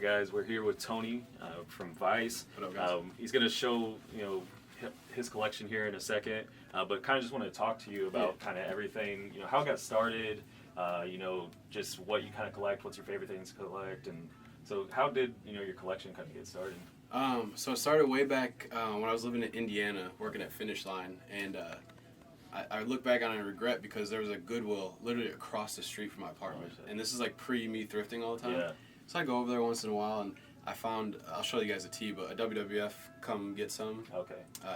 guys, we're here with Tony from Vice. What up, guys? He's going to show his collection here in a second, but kind of just want to talk to you about kind of everything, how it got started, just what you kind of collect, what's your favorite things to collect, and so how did your collection kind of get started? So it started way back when I was living in Indiana, working at Finish Line, and I look back on it and regret because there was a Goodwill literally across the street from my apartment, and this is like me thrifting all the time. Yeah. So I go over there once in a while, and I found, I'll show you guys a tee, but a WWF Come Get Some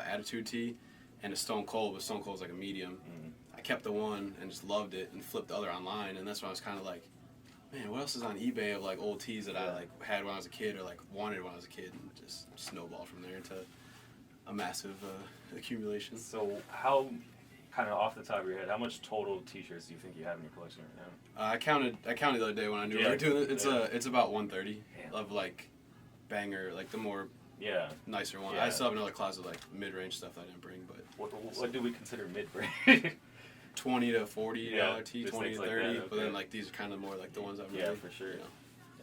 Attitude tee, and a Stone Cold, but Stone Cold's like a medium. Mm-hmm. I kept the one and just loved it and flipped the other online, and that's when I was kind of like, man, what else is on eBay of like old tees that I like had when I was a kid or like wanted when I was a kid, and just snowballed from there into a massive accumulation. So how, kind of off the top of your head, how much total t-shirts do you think you have in your collection right now? I counted the other day when I knew we were doing it. It's about 130 of like banger, like the more nicer one. I still have another closet of like mid-range stuff that I didn't bring, but what do we consider mid-range? $20 to $40 tee, 20 to 30, like but then like these are kind of more like the ones I've really, for sure.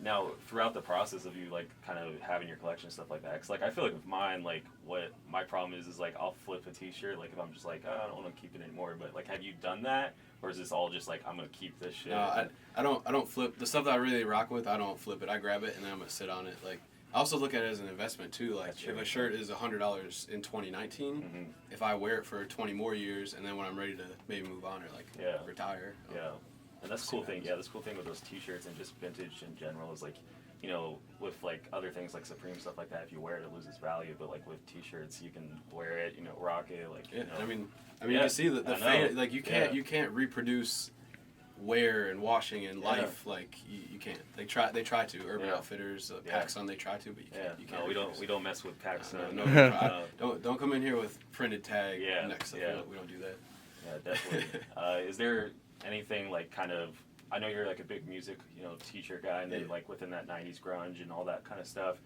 Now, throughout the process of you like kind of having your collection and stuff like that, because like I feel like with mine, like what my problem is like I'll flip a t-shirt, like if I'm just like, oh, I don't want to keep it anymore, but like have you done that, or is this all just like I'm gonna keep this shit? No, I don't flip the stuff that I really rock with. I don't flip it. I grab it and then I'm gonna sit on it. Like I also look at it as an investment too. Like if a shirt is $100 in 2019, if I wear it for 20 more years, and then when I'm ready to maybe move on or like retire, and that's the cool thing. Yeah, that's the cool thing with those t-shirts and just vintage in general is like, with like other things like Supreme stuff like that, if you wear it, it loses value. But like with t-shirts, you can wear it, rock it. Like I mean, you can see the fan, like you can't reproduce wear and washing in life like you can't. They try to. Urban Outfitters, PacSun, they try to, but you can't. No, we don't mess with PacSun. Don't come in here with printed tag next stuff. We don't do that. Yeah, definitely. Is there anything like kind of, I know you're like a big music, t-shirt guy, and then like within that 90s grunge and all that kind of stuff.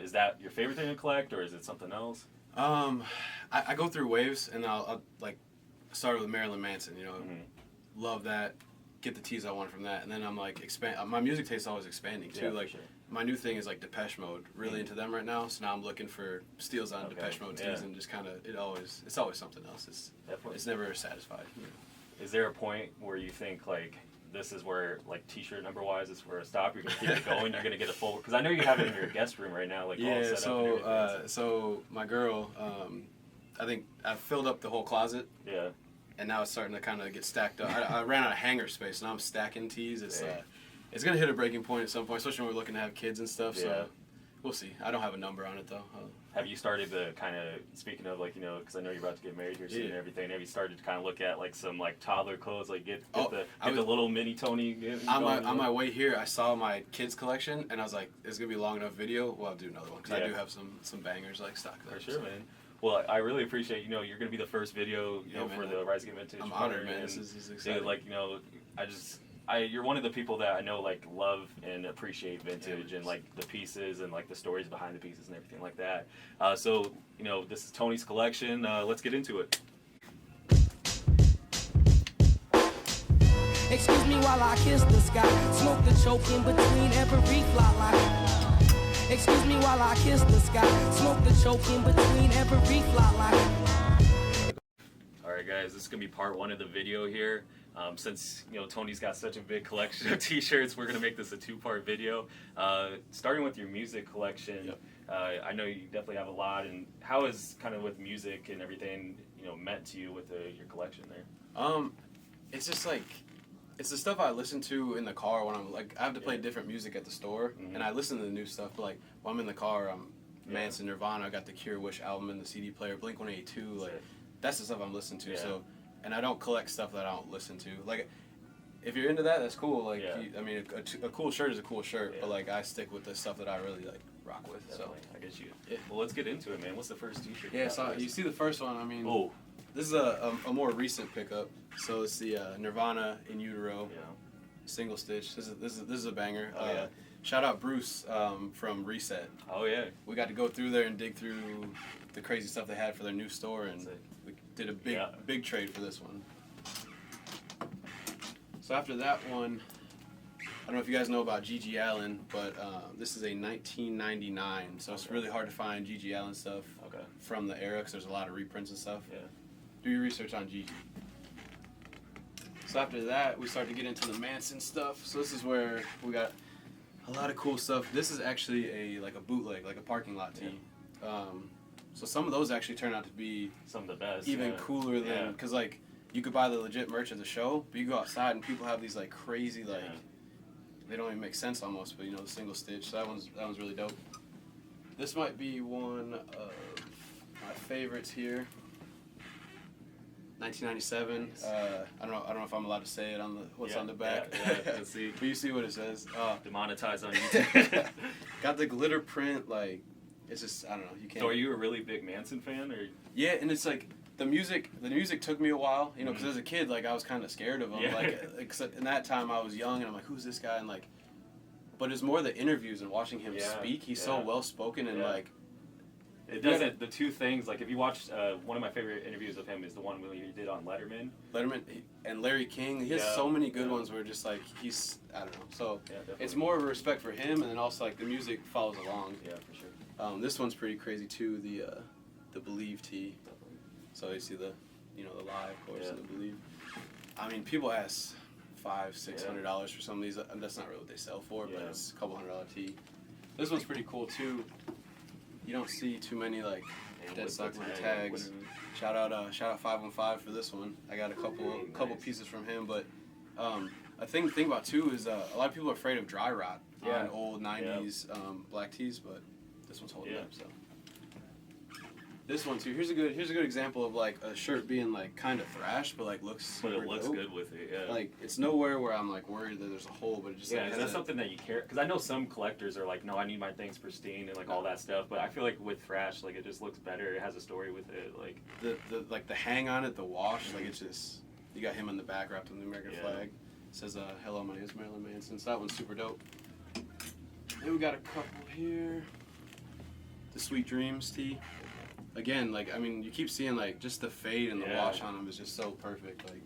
Is that your favorite thing to collect, or is it something else? I go through waves, and I'll like start with Marilyn Manson, love that, get the tees I want from that, and then I'm like my music taste is always expanding too. My new thing is like Depeche Mode, really into them right now, so now I'm looking for steals on Depeche Mode tees, and just kind of it's always something else. It's never satisfied. Is there a point where you think like this is where like t-shirt number wise is where a stop? You're gonna keep it going. You're gonna get a full, because I know you have it in your guest room right now, like all set up. So my girl, I think I filled up the whole closet. Yeah. And now it's starting to kind of get stacked up. I ran out of hanger space, and now I'm stacking tees. It's gonna hit a breaking point at some point, especially when we're looking to have kids and stuff. So we'll see. I don't have a number on it though. Have you started to kind of, speaking of like, because I know you're about to get married here soon and everything, have you started to kind of look at like some like toddler clothes, like get the little mini Tony? On my way here, I saw my kids collection, and I was like, it's going to be a long enough video. Well, I'll do another one, because I do have some bangers like stock there. For sure, man. Well, I really appreciate, you're going to be the first video, for the Rise Again Vintage. I'm honored, man. This is exciting. Dude, like, you're one of the people that I know like love and appreciate vintage and like the pieces and like the stories behind the pieces and everything like that. So this is Tony's collection. Let's get into it. Excuse me while I kiss the sky, smoke the choke in between every fly line. Excuse me while I kiss the sky, smoke the choke in between every fly line. All right, guys, this is gonna be part one of the video here. Since Tony's got such a big collection of t-shirts, we're gonna make this a two-part video. Starting with your music collection, I know you definitely have a lot, and how is kind of with music and everything meant to you with your collection there? It's just like, it's the stuff I listen to in the car when I'm like, I have to play different music at the store, and I listen to the new stuff, but like when I'm in the car, I'm Manson, Nirvana, I got the Cure Wish album in the CD player, Blink-182, like that's the stuff I'm listening to. So, and I don't collect stuff that I don't listen to. Like, if you're into that, that's cool. Like, I mean, a cool shirt is a cool shirt, but like I stick with the stuff that I really like rock with. Definitely. So I guess you. Well, let's get into it, man. What's the first t-shirt? Yeah, so you see the first one. I mean, this is a more recent pickup. So it's the Nirvana In Utero single stitch. This is a banger. Shout out Bruce from Reset. Oh yeah. We got to go through there and dig through the crazy stuff they had for their new store, and we did a big trade for this one. So after that one, don't know if you guys know about G.G. Allen, but this is a 1999, so it's really hard to find G.G. Allen stuff from the era because there's a lot of reprints and stuff. Yeah. Do your research on G.G. So after that, we start to get into the Manson stuff. So this is where we got a lot of cool stuff. This is actually a bootleg, like a parking lot tee. Yeah. So some of those actually turn out to be some of the best, even cooler than, because like you could buy the legit merch at the show, but you go outside and people have these like crazy they don't even make sense almost, but you know, the single stitch. So that one's really dope. This might be one of my favorites here. 1997. Nice. I don't know if I'm allowed to say it on what's on the back. Yeah, let's see. But you see what it says. Demonetized on YouTube. Got the glitter print, like it's just, I don't know, you can't. So are you a really big Manson fan, or? Yeah, and it's like the music took me a while, you know, because as a kid, like I was kind of scared of him. Yeah. Like except in that time I was young and I'm like, who's this guy? And like, but it's more the interviews and watching him speak. He's so well spoken and like. It doesn't. The two things, like if you watch one of my favorite interviews of him is the one he did on Letterman. And Larry King. He has so many good ones where just like he's, I don't know. So it's more of a respect for him, and then also like the music follows along. Yeah, for sure. This one's pretty crazy too. The Believe tee. So you see the lie, of course, and the Believe. I mean, people ask $500-$600 for some of these. That's not really what they sell for, but it's a couple $100 tee. This one's pretty cool too. You don't see too many like dead stock with the tags. Shout out 515 for this one. I got a couple pieces from him, but a thing about too is a lot of people are afraid of dry rot on old 90s black tees, but this one's holding up. So this one too. Here's a good example of like a shirt being like kind of thrashed, but like looks. But it looks dope. good with it. Yeah. Like it's nowhere where I'm like worried that there's a hole, but it just is that something that you care? Because I know some collectors are like, no, I need my things pristine and like all that stuff. But I feel like with thrash, like it just looks better. It has a story with it. Like the hang on it, the wash, like it's just you got him in the back wrapped in the American flag. It says hello, my name is Marilyn Manson. So that one's super dope. Then we got a couple here. The Sweet Dreams tee. Again, like, I mean, you keep seeing, like, just the fade and the wash on them is just so perfect. Like,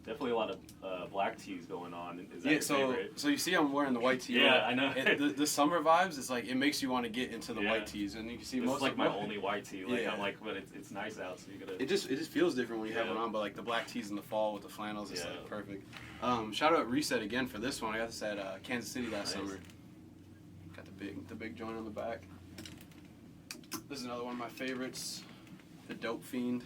definitely a lot of black tees going on. Is that your favorite? So you see I'm wearing the white tee. Yeah, I know. The summer vibes, it's like, it makes you want to get into the white tees. And you can see this most is like of my only white tee. Like, I'm like, but it's nice out, so you gotta... It just feels different when you have it on, but, like, the black tees in the fall with the flannels, it's, like, perfect. Shout out Reset again for this one. I got this at Kansas City last summer. Got the big joint on the back. This is another one of my favorites, the Dope Fiend.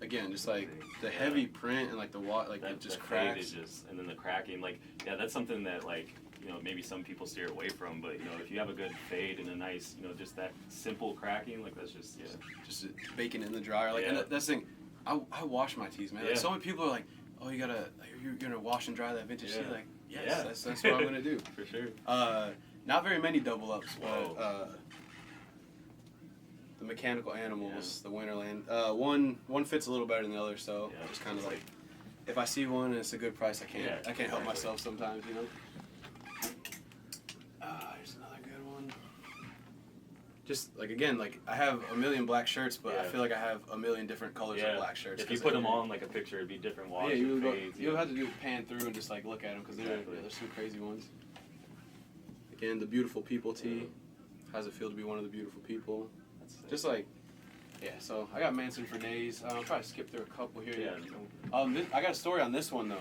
Again, just like the heavy print and like it just cracks. And then the cracking, like that's something that like maybe some people steer away from, but if you have a good fade and a nice just that simple cracking, like that's just baking in the dryer. Like and that's the thing, I wash my tees, man. Like, so many people are like, oh, you're gonna wash and dry that vintage tee. Like yes, that's what I'm gonna do for sure. Not very many double ups, but. The Mechanical Animals, the Winterland. One fits a little better than the other, so just kind of like, if I see one and it's a good price, I can't help myself sometimes, Here's another good one. Just like again, like I have a million black shirts, but I feel like I have a million different colors of black shirts. If you put them on like a picture, it'd be different wash. Yeah, you'll have to do pan through and just like look at them because there's some crazy ones. Again, the Beautiful People tee. How's it feel to be one of the beautiful people? Just like, so I got Manson for days. I'll try to skip through a couple here. I got a story on this one, though.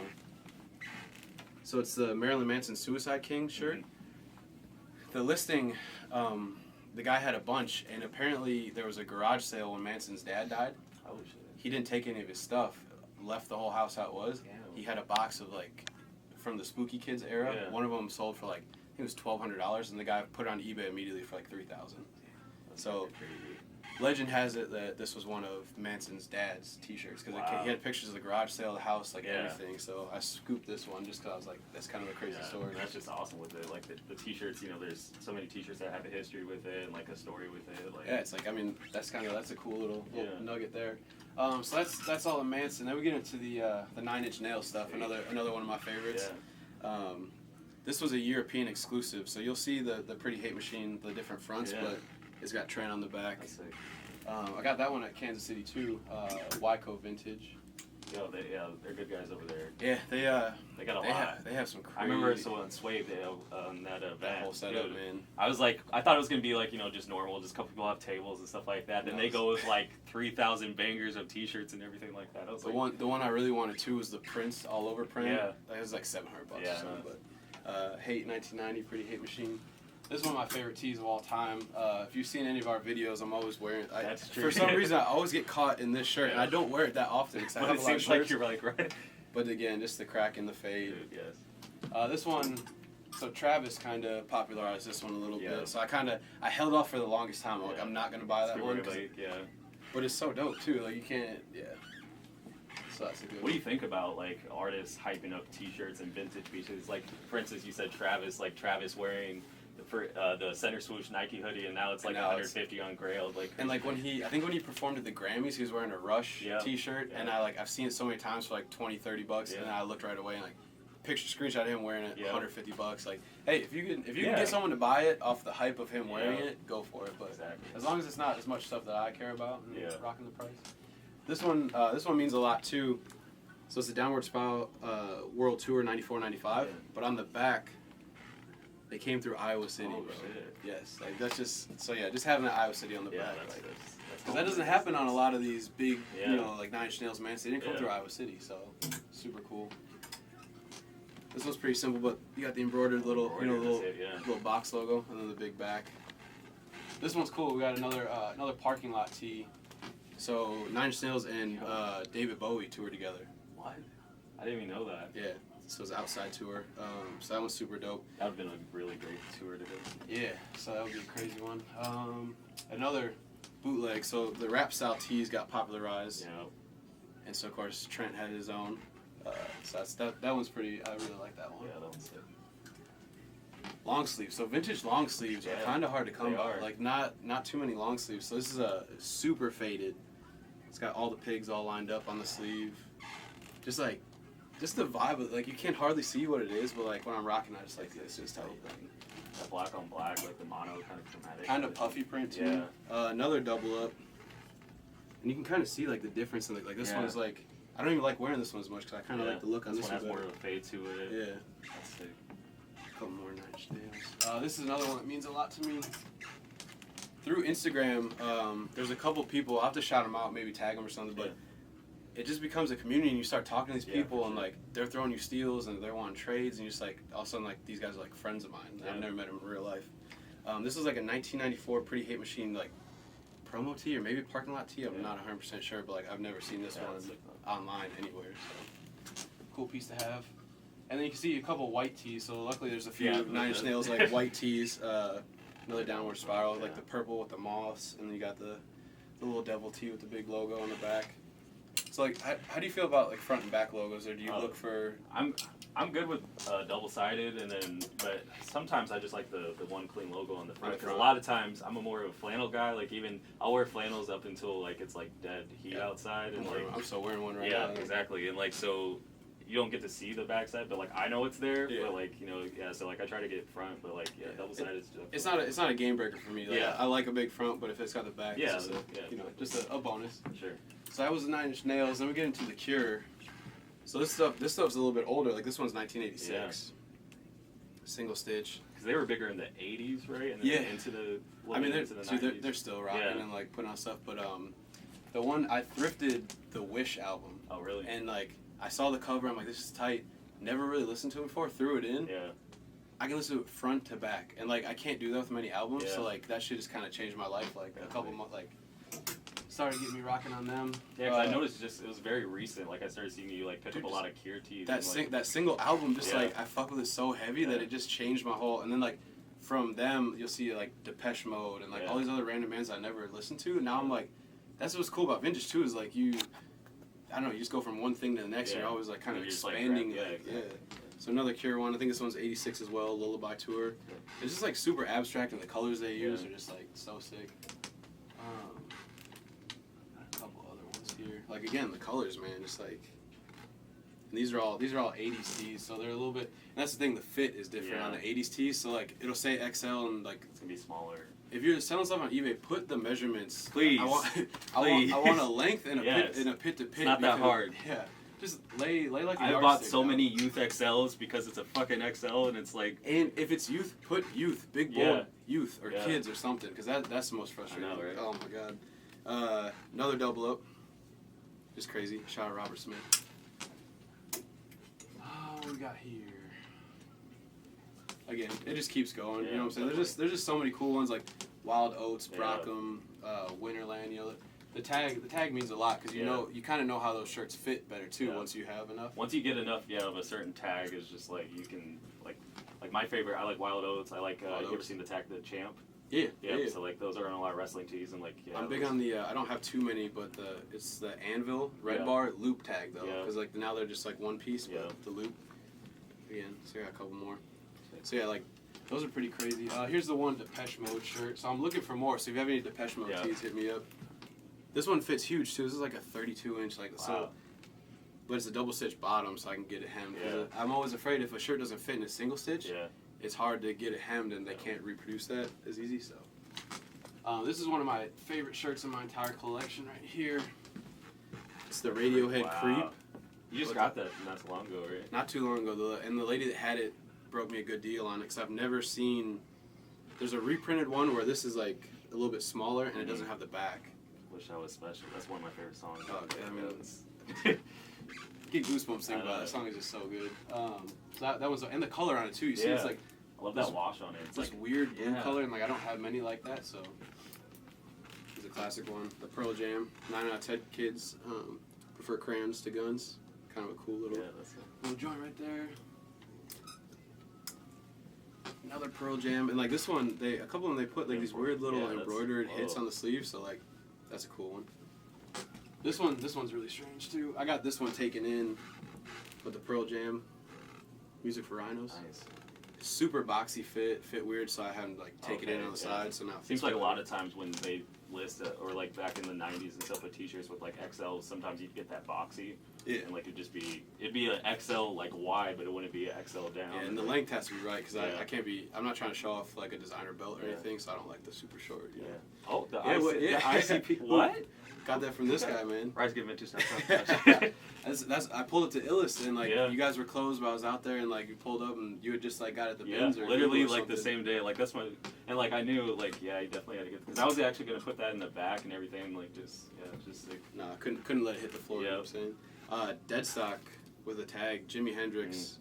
So it's the Marilyn Manson Suicide King shirt. Mm-hmm. The listing, the guy had a bunch, and apparently there was a garage sale when Manson's dad died. Oh, shit. He didn't take any of his stuff, left the whole house how it was. Damn. He had a box of, like, from the Spooky Kids era. Yeah. One of them sold for, like, I think it was $1,200, and the guy put it on eBay immediately for, like, $3,000. So, legend has it that this was one of Manson's dad's T-shirts because he had pictures of the garage sale, the house, like everything. So I scooped this one just because I was like, that's kind of a crazy story. That's just awesome with it. Like the T-shirts, there's so many T-shirts that have a history with it and like a story with it. Like, it's like that's a cool little nugget there. So that's all of Manson. Then we get into the 9 Inch Nails stuff. Another one of my favorites. Yeah. This was a European exclusive, so you'll see the Pretty Hate Machine, the different fronts, but it's got Trent on the back. I got that one at Kansas City too, Wyco vintage. Yo, they're good guys over there. Yeah, They got a lot. They have some crazy. I remember on Swave on that event. That whole setup, dude, man. I was like, I thought it was gonna be like, you know, just normal, just a couple people have tables and stuff like that. Then they go with like 3,000 bangers of T-shirts and everything like that. I was the one I really wanted too was the Prince all over print. Yeah, that was like $700 yeah, or something. But Hate 1990, pretty hate machine. This is one of my favorite tees of all time. If you've seen any of our videos, I'm always wearing. That's true. For some reason, I always get caught in this shirt, and I don't wear it that often because I but have it a lot of seems like shirts. you're like right. But again, just the crack in the fade. Dude, yes. This one, so Travis kind of popularized this one a little Yeah. bit. So I held off for the longest time. I'm like, I'm not gonna buy that one. Yeah. But it's so dope too. Like you can't. Yeah. So that's a good. What do you think about like artists hyping up T-shirts and vintage pieces? Like, for instance, you said Travis wearing the center swoosh Nike hoodie, and now it's like 150 on Grailed. Like, and like I think when he performed at the Grammys, he was wearing a Rush T-shirt, and I've seen it so many times for like $20-$30, and then I looked right away and like screenshot of him wearing it, $150. Like, hey, if you can get someone to buy it off the hype of him wearing it, go for it. But as long as it's not as much stuff that I care about, and rocking the price. This one means a lot too. So it's the Downward Spiral World Tour 94-95, but on the back, they came through Iowa City, bro. Shit. Yes, like that's just just having that Iowa City on the back, that's because that doesn't happen on a lot of these big, you know, like Nine Inch Nails, man. They didn't come through Iowa City, so super cool. This one's pretty simple, but you got the embroidered little box logo, and then the big back. This one's cool. We got another parking lot tee. So Nine Inch Nails and David Bowie toured together. What? I didn't even know that. Yeah. So it was an outside tour. So that one's super dope. That would have been a really great tour to do. Yeah, so that would be a crazy one. Another bootleg. So the rap style tees got popularized. Yeah. And so of course Trent had his own. So that one's pretty. I really like that one. Yeah, that one's sick. Long sleeves. So vintage long sleeves are kind of hard to come by. Like not too many long sleeves. So this is a super faded. It's got all the pigs all lined up on the sleeve. Just the vibe of, like, you can't hardly see what it is, but like when I'm rocking, I just like this. Just tight. That black on black, like the mono kind of chromatic. Kind of puffy print too. Yeah. Another double up, and you can kind of see like the difference in like this one's like, I don't even like wearing this one as much because I kind of like the look on this one. Has more of a fade to it. Yeah. That's sick. A couple more Nine Inch Nails. This is another one that means a lot to me. Through Instagram, there's a couple people. I'll have to shout them out, maybe tag them or something, but it just becomes a community, and you start talking to these people, and like they're throwing you steals, and they're wanting trades, and you just like all of a sudden like these guys are like friends of mine. I've never met them in real life. This is like a 1994 Pretty Hate Machine like promo tee or maybe parking lot tee. I'm not 100% sure, but like I've never seen this one online anywhere. So cool piece to have. And then you can see a couple white tees. So luckily there's a few Nine Inch Nails like white tees. Another Downward Spiral, like the purple with the moths, and then you got the little devil tee with the big logo on the back. So like, how do you feel about like front and back logos, or do you look for? I'm good with double-sided, but sometimes I just like the one clean logo on the front. Because a lot of times I'm more of a flannel guy. Like I'll wear flannels up until like it's like dead heat outside, and like I'm still wearing one right now. Yeah, exactly, and like so. You don't get to see the backside, but like I know it's there. But like so like I try to get front, but like double sided is just. It's not a game breaker for me. Like, I like a big front, but if it's got the back, it's just a bonus. Sure. So that was the Nine Inch Nails. Then we get into the Cure. So this stuff's a little bit older. Like this one's 1986. Single stitch. Because they were bigger in the 80s, right? And then into the. I mean, they're still rocking and like putting on stuff, but the one I thrifted the Wish album. Oh really? And like. I saw the cover, I'm like, this is tight. Never really listened to it before, threw it in. Yeah. I can listen to it front to back. And like I can't do that with many albums, so like that shit just kinda changed my life like a couple months like started getting me rocking on them. Yeah, because I noticed it was very recent. Like I started seeing you like pick up a lot of Cure tees. That single album just like I fuck with it so heavy that it just changed my whole, and then like from them you'll see like Depeche Mode and like all these other random bands I never listened to. And now I'm like, that's what's cool about vintage too, is like I don't know, you just go from one thing to the next, and you're always like kind of expanding. So another Cure one, I think this one's 86 as well, Lullaby Tour. It's just like super abstract, and the colors they use are just like so sick. A couple other ones here. Like again, the colors, man, just like. And these are all 80s tees, so they're a little bit. And that's the thing, the fit is different on the 80s tees. So like it'll say XL and like it's gonna be smaller. If you're selling stuff on eBay, put the measurements. Please. I want a length and a pit to pit. It's not that hard. Yeah. just lay like a I yardstick bought so down. many youth XLs because it's a fucking XL and it's like. And if it's youth, put youth, big bold Yeah. youth or Yeah. kids or something, because that's the most frustrating. I know, right? Oh my god. Another double up. Just crazy. Shout out Robert Smith. What we got here? Again, it just keeps going. Yeah, you know what I'm saying? definitely. There's just so many cool ones like Wild Oats, Yeah. Brockham, Winterland. You know, the tag means a lot because you kind of know how those shirts fit better too Yeah. once you have enough. Once you get enough, of a certain tag, is just like you can like my favorite. I like Wild Oats. I like. Wild You ever Oats. seen the tag the Champ? Yeah. So like those are on a lot of wrestling tees and like. Yeah, I'm big those- on the. I don't have too many, but it's the Anvil Red Yeah. Bar loop tag though, Yeah. because like now they're just like one piece, but Yeah. the loop. Again, so I got a couple more. So yeah, like those are pretty crazy. Here's the one Depeche Mode shirt. So I'm looking for more. So if you have any Depeche Mode Yeah. tees, hit me up. This one fits huge too. This is like a 32-inch, like so. Wow. But it's a double stitch bottom, so I can get it hemmed. 'Cause Yeah. I'm always afraid if a shirt doesn't fit in a single stitch, Yeah. it's hard to get it hemmed, and they can't reproduce that as easy. So. This is one of my favorite shirts in my entire collection right here. It's the Radiohead Wow. Creep. You just got that not so long ago, right? Not too long ago, and the lady that had it broke me a good deal on it because I've never seen. There's a reprinted one where this is like a little bit smaller and it doesn't have the back. Wish I Was Special. That's one of my favorite songs. Oh, yeah, I mean, it's- Get goosebumps thinking I about know. it. That song is just so good. So that was, and the color on it too. You see, it's Yeah. like I love that wash on it. It's this like weird blue yeah. color, and like I don't have many like that, so it's a classic one. The Pearl Jam. 9 out of 10 kids prefer crayons to guns. Kind of a cool little. yeah, that's it. Little joint right there. Another Pearl Jam, and like this one, a couple of them they put like these weird little Yeah, that's- embroidered hits whoa. on the sleeve, so like that's a cool one. This one's really strange too. I got this one taken in with the Pearl Jam. Music for Rhinos. Nice. Super boxy fit weird, so I had to like take it in Okay, on the yeah. side. So now it Seems fits like a better. lot of times when they list or like back in the '90s and stuff with T-shirts with like XLs, sometimes you'd get that boxy, Yeah. and like it'd be an XL like wide, but it wouldn't be an XL down. Yeah, and the length has to be right because Yeah. I can't be. I'm not trying to show off like a designer belt or Yeah. anything, so I don't like the super short. You Yeah. know? Oh, the Yeah, IC, well, yeah. the ICP. What? Got that from this guy, man. Rise Give Vintage. That's I pulled it to Illis and like Yeah. you guys were closed, but I was out there and like you pulled up and you had just like got at the Yeah, bins or literally Google or like the something. same day. Like that's my and like I knew like yeah, you definitely had to get because I was actually gonna put that in the back and everything. Like just like No, I couldn't let it hit the floor. You know Yeah. what I'm saying? Dead stock with a tag, Jimi Hendrix.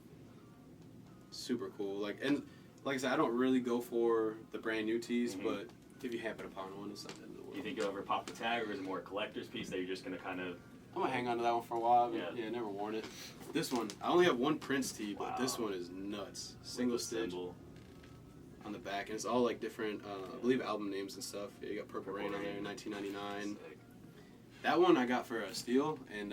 Super cool. Like and like I said, I don't really go for the brand new tees, Mhm. but if you happen upon one, it's not the end of the world. you think you'll ever pop the tag or is it more a collector's piece that you're just gonna kind of I'm gonna hang on to that one for a while. But Yeah. never worn it. This one, I only have one Prince tee, but this Wow. one is nuts. Single stitch symbol? on the back, and it's all like different, I believe album names and stuff. Yeah, you got Purple Rain on there, Rain. 1999. Sick. That one I got for a steal, and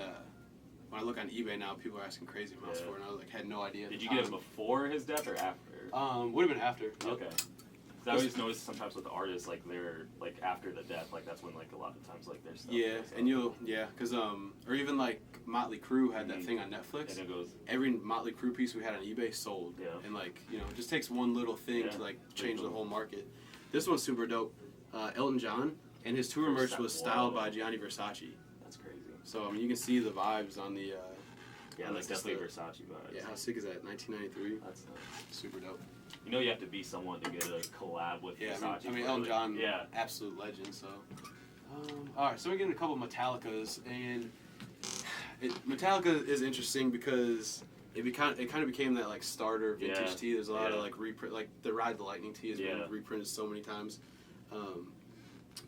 when I look on eBay now, people are asking crazy amounts Yeah. for it, and I like had no idea. At Did the you get it time. before his death or after? Would have been after. Yep. Okay. 'Cause I always notice sometimes with the artists, like they're like after the death, like that's when like a lot of times like their stuff. Yeah, goes and up. because or even like Motley Crue had that Mhm. thing on Netflix. And it goes. Every Motley Crue piece we had on eBay sold. Yeah. And like, it just takes one little thing Yeah. to like Pretty change the cool. whole market. This one's super dope. Elton John and his tour merch was styled by Gianni Versace. That's crazy. So I mean you can see the vibes on the Yeah, on, that's like, definitely the- Versace vibes. Yeah, how sick is that? 1993. That's Super dope. you know you have to be someone to get a collab with Yeah, Versace. I mean for, Elton like- John, Yeah. absolute legend. So, all right, so we're getting a couple Metallicas, and Metallica is interesting because it kind of became that like starter vintage Yeah, tee. There's a lot of yeah. like reprint, like the Ride the Lightning tee has Yeah. been reprinted so many times.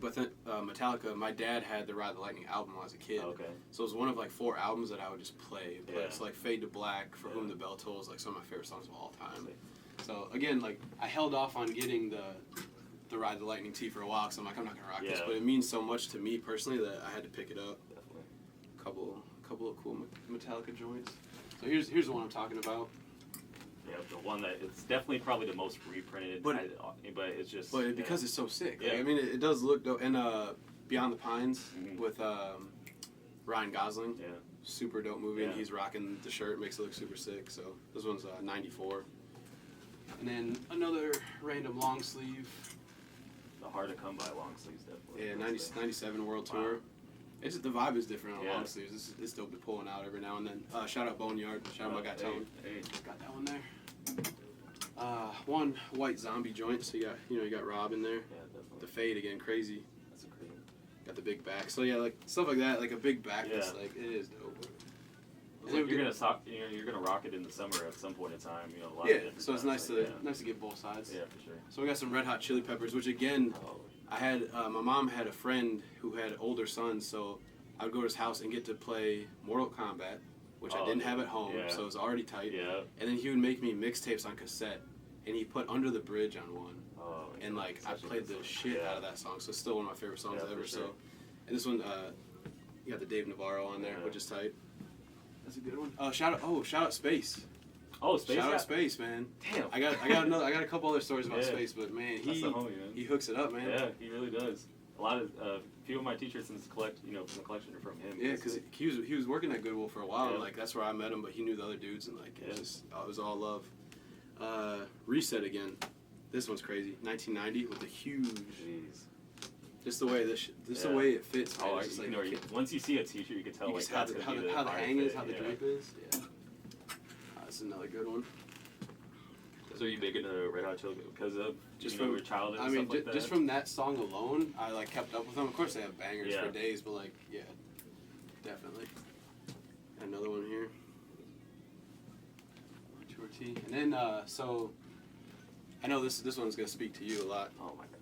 But then Metallica, my dad had the Ride the Lightning album when I was a kid. Okay. So it was one of like 4 albums that I would just play. Yeah. It's like Fade to Black, For Yeah. Whom the Bell Tolls, like some of my favorite songs of all time. So again, like I held off on getting the Ride the Lightning tee for a while, so I'm like, I'm not gonna rock this, Yeah. but it means so much to me personally that I had to pick it up. Definitely. Couple of cool Metallica joints. So here's the one I'm talking about. Yeah, the one that it's definitely probably the most reprinted. But- but it's just. But because it's so sick, like, Yeah. I mean, it does look dope. And Beyond the Pines Mhm. with Ryan Gosling, Yeah. super dope movie, and Yeah. he's rocking the shirt, makes it look super sick. So this one's 94. And then another random long sleeve. The hard to come by long sleeves definitely. Yeah, That's 97 World Wow. Tour. It's just, the vibe is different on Yeah. long sleeves. It's dope to pulling out every now and then. Shout out Boneyard. Shout out my guy Tone. Hey. Got that one there. One white zombie joint. So you got Rob in there. Yeah, definitely. The fade again, crazy. That's a great. Got the big back. So yeah, like stuff like that, like a big back. Yeah. That's like it is dope. It's like you're gonna rock it in the summer at some point in time. A lot Yeah. of different So it's times, nice to get both sides. Yeah, for sure. So we got some Red Hot Chili Peppers, which again, Oh, I had my mom had a friend who had older sons, so I would go to his house and get to play Mortal Kombat, which I didn't have at home, yeah. so it was already tight. yeah. And then he would make me mixtapes on cassette, and he put Under the Bridge on one, Oh, and like I such a played good the song. shit Yeah. out of that song. So it's still one of my favorite songs Yeah, for ever. sure. So, and this one, you got the Dave Navarro on there, Yeah. which is tight. That's a good one. Shout out Space. Oh, Space. Shout Cat? out Space, man. Damn. I got a couple other stories about Yeah. Space, but man, That's the homie, man. he hooks it up, man. Yeah, he really does. A lot of few of my t-shirts in this from the collection are from him. Yeah, because he was working at Goodwill for a while, and Yeah. like that's where I met him. But he knew the other dudes, and like Yeah. it was all love. Reset again. This one's crazy. 1990 with the huge, Jeez. just the way the Yeah. way it fits. Man. Oh, It's just like, once you see a t-shirt, you can tell you like just how that's the, gonna be how the fire hang is, fit, how the yeah. drape is. Yeah. That's another good one. So are you big into Red Hot Chili because of Just your from childhood? I and mean, stuff like that? just from that song alone, I like kept up with them. Of course, they have bangers Yeah. for days, but like, yeah, definitely. Another one here. Tour T, and then so I know this one's gonna speak to you a lot. Oh my god.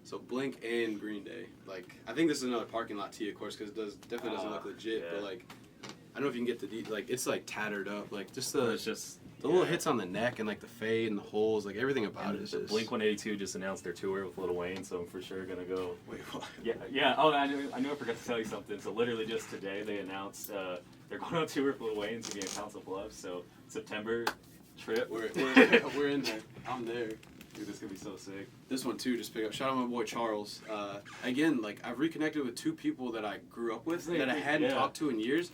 So Blink and Green Day, like I think this is another parking lot tee, of course, because it definitely doesn't look legit, yeah. but like I don't know if you can get the like it's like tattered up, like just the It's just the little hits on the neck and like the fade and the holes, like everything about And it is the just Blink 182 just announced their tour with Lil Wayne, so I'm for sure gonna go. Wait, what? Yeah. Oh, I knew I forgot to tell you something. So literally just today they announced they're going on tour with Lil Wayne to be in Council Bluffs. So September trip. We're in there. I'm there. Dude, this is gonna be so sick. This one too, just pick up. Shout out my boy Charles. Again, like I've reconnected with two people that I grew up with that I hadn't talked to in years.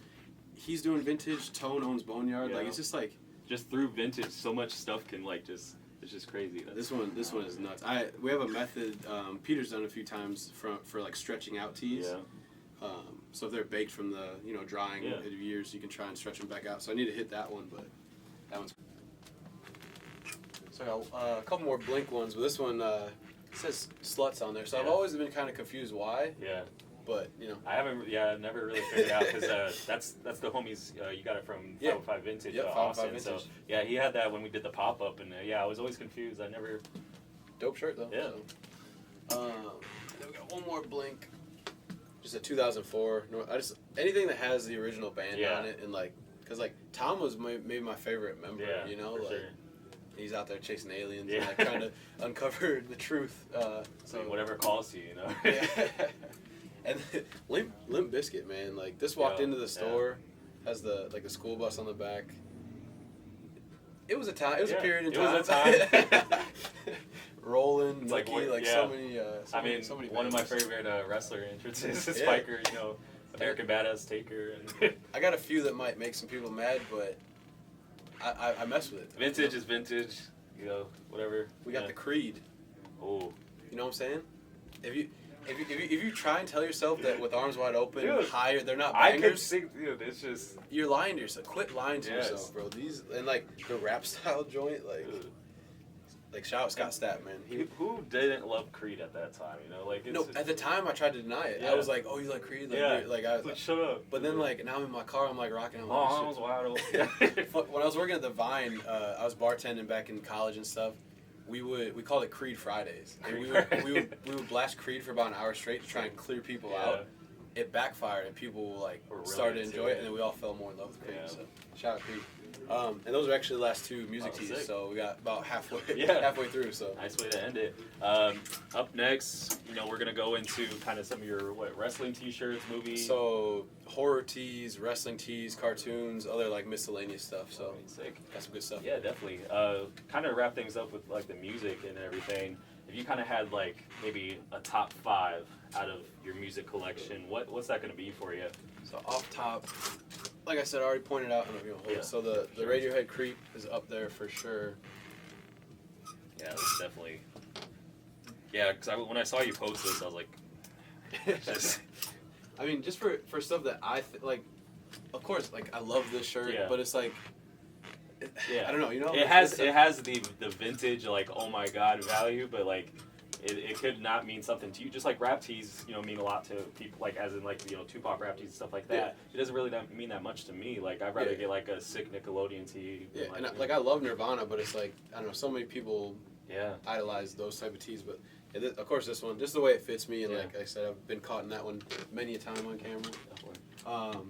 He's doing vintage. Tone owns Boneyard. Yeah. Like it's just like Just through vintage, so much stuff can like just it's just crazy. this one is nuts. We have a method. Peter's done a few times for like stretching out tees. Yeah. So if they're baked from the drying Yeah. of years, you can try and stretch them back out. So I need to hit that one, but that one's. So I got a couple more Blink ones, but this one says sluts on there. So I've Yeah. always been kind of confused why, Yeah. but I've never really figured out because that's the homies. You got it from 505 Vintage, Yep, 505 Austin. So Vintage. yeah, he had that when we did the pop up, and I was always confused. I never. dope shirt though. Yeah. So. And then we got one more Blink. Just a 2004. Anything that has the original band Yeah. on it, and like, cause like Tom was maybe my favorite member. Yeah. Like. For sure. He's out there chasing aliens Yeah. and like trying to uncover the truth. So whatever calls to you, Yeah. And Limp Bizkit, man, like this walked into the store, has the school bus on the back. It was a time. It was a period in time. It was a time. Rolling, It's Nookie, like, so many. So many one of my favorite wrestler entrances is Yeah. Spiker. American Badass Taker, and I got a few that might make some people mad, but I mess with it. vintage is vintage. Whatever. We got the Creed. Oh. You know what I'm saying? If you try and tell yourself that with arms wide open, Dude, higher, they're not I could bangers. think, it's just. You're lying to yourself. Quit lying to Yes. yourself, bro. These and like the rap style joint, like shout out Scott Stapp, man. Who didn't love Creed at that time? No, at the time I tried to deny it. Yeah. I was like, oh, you like Creed? Like, Yeah. like I was Like, shut up. But then like now I'm in my car, I'm like rocking. I'm like, Oh, I shit. was wild. When I was working at the Vine, I was bartending back in college and stuff. We called it Creed Fridays. And we would blast Creed for about an hour straight to try and clear people out. It backfired and people Were really started to into enjoy it, it. and then we all fell more in love with Creed. Yeah. So shout out Creed. And those are actually the last two music teas, sick. so we got about halfway through. So Nice way to end it. Up next, we're gonna go into kind of some of your wrestling T-shirts, movies. So horror tees, wrestling tees, cartoons, other like miscellaneous stuff. So sick. got some good stuff. Yeah, definitely. Kind of wrap things up with like the music and everything. If you kind of had like maybe a top 5 out of your music collection, what's that gonna be for you? So off top, like I said, I already pointed out. So the Radiohead Creep is up there for sure. Yeah, it's definitely. Yeah, because when I saw you post this, I was like, just. I mean, just for stuff that like, of course, like I love this shirt, Yeah. but it's like, Yeah. I don't know, you know. It has the vintage like oh my god value, but like it could not mean something to you. Just like rap tees, you know, mean a lot to people. Like as in like Tupac rap tees and stuff like that. Yeah. It doesn't really mean that much to me. Like I'd rather get like a sick Nickelodeon tee. Yeah, and I love Nirvana, but it's like I don't know, so many people yeah idolize those type of tees, but. Yeah, of course, this one, just the way it fits me, and like I said, I've been caught in that one many a time on camera.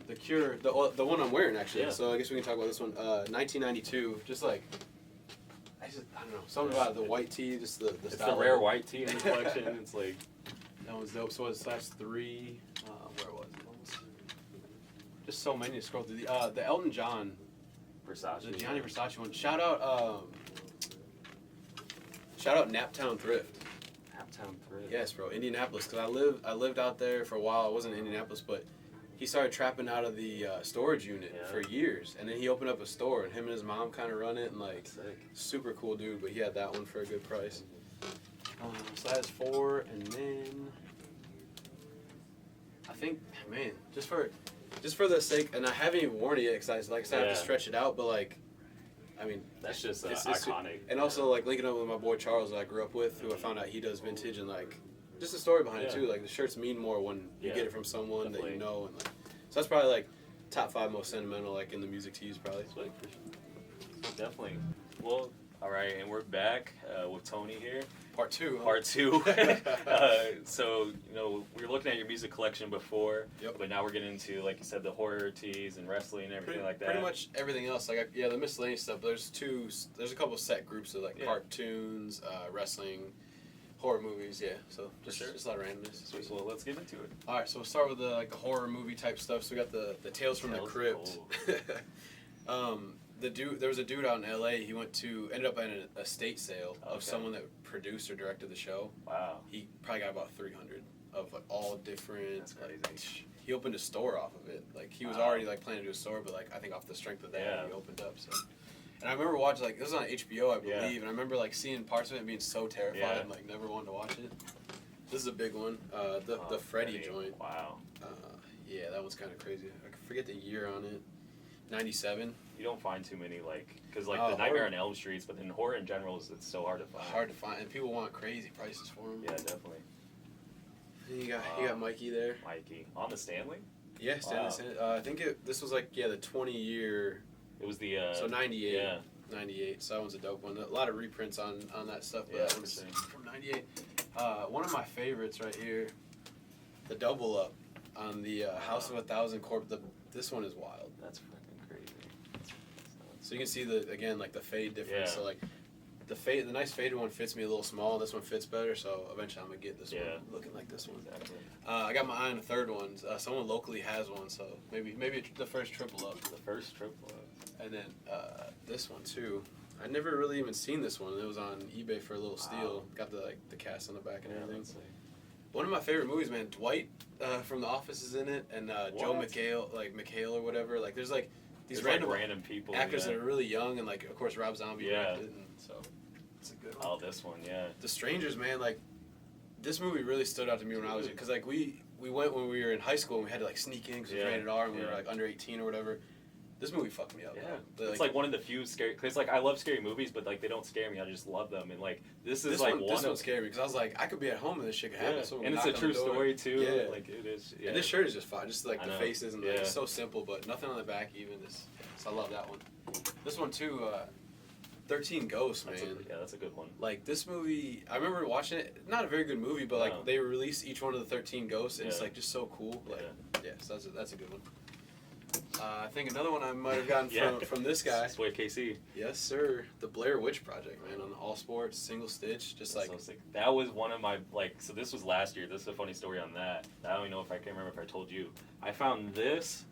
The Cure, the one I'm wearing actually. Yeah. So I guess we can talk about this one. 1992, just like I don't know, something about the white tee, just the it's style. the rare white tee in the collection. It's like that one's dope. So it's size 3. Where was it? Just so many to scroll through. The Elton John, Versace. the Gianni Versace one. Shout out Naptown Thrift. Naptown Thrift. Yes, bro, Indianapolis. Cause I lived out there for a while. I wasn't in Indianapolis, but he started trapping out of the storage unit for years, and then he opened up a store, and him and his mom kind of run it, and like super cool dude. But he had that one for a good price. Size 4, and then I think, man, just for the sake, and I haven't even worn it yet, cause I have to stretch it out, but like. I mean, that's just it's iconic. And also, like, linking up with my boy Charles that I grew up with, who I found out he does vintage, and, like, just the story behind it, too. Like, the shirts mean more when you get it from someone that you know. And like, so that's probably, like, top 5 most sentimental, like, in the music tees, probably. Definitely. Well, all right, and we're back with Tony here. Part 2. Part 2. So, we were looking at your music collection before, but now we're getting into, like you said, the horror tees and wrestling and everything like that. Pretty much everything else. Like, the miscellaneous stuff. There's a couple set groups of, like, cartoons, wrestling, horror movies, So, just a lot of randomness. Sweet. Well, let's get into it. All right, so we'll start with the horror movie type stuff. So we got the Tales from the Crypt. There was a dude out in LA. He ended up at an estate sale of someone that produced or directed the show. Wow. He probably got about 300 of like all different. That's crazy. Like, he opened a store off of it. Like he was already like planning to do a store, but like I think off the strength of that, he opened up. So, and I remember watching like this was on HBO, I believe, and I remember like seeing parts of it and being so terrified and like never wanted to watch it. This is a big one. The Freddy joint. Wow. Yeah, that one's kind of crazy. I forget the year on it. 97. You don't find too many because the Nightmare on Elm Streets, but then horror in general it's so hard to find. Hard to find, and people want crazy prices for them. Yeah, definitely. And you got Mikey there. Mikey on the Stanley. Yeah, Stanley. I think this was like the 20-year. It was the so 98. Yeah. 98. So that one's a dope one. A lot of reprints on that stuff. But that one's from 98. One of my favorites right here, the double up on the House of 1,000 Corp. This one is wild. That's fucking crazy. So you can see the fade difference. Yeah. So like the nice faded one fits me a little small. This one fits better. So eventually I'm gonna get this one looking like this one. Exactly. I got my eye on the third one. Someone locally has one. So maybe the first triple up. The first triple up. And then this one too. I'd never really even seen this one. It was on eBay for a little steal. Got the cast on the back and everything. One of my favorite movies, man. Dwight from The Office is in it, and Joe McHale or whatever. Like, there's like these random people, actors that are really young, and like of course Rob Zombie directed it, and so it's a good one. Oh, this one, yeah. The Strangers, man. Like, this movie really stood out to me when I was because like we went when we were in high school and we had to like sneak in because it was rated R and we were like under 18 or whatever. This movie fucked me up. Yeah, it's like one of the few scary. Cause like I love scary movies, but like they don't scare me. I just love them, and like this one scared me because I was like, I could be at home and this shit could happen. So and it's a true story too. Yeah, like it is. Yeah. And this shirt is just fine. Just like the faces and like it's so simple, but nothing on the back even. So I love that one. This one too. 13 Ghosts, man. That's a good one. Like this movie, I remember watching it. Not a very good movie, but like they released each one of the 13 Ghosts, and it's like just so cool. Like so that's a good one. I think another one I might have gotten from this guy. Sway KC. Yes, sir. The Blair Witch Project, man, on All Sports, single stitch, just that's like. So sick. That was one of my so this was last year. This is a funny story on that. I don't even know if I can remember if I told you. I found this.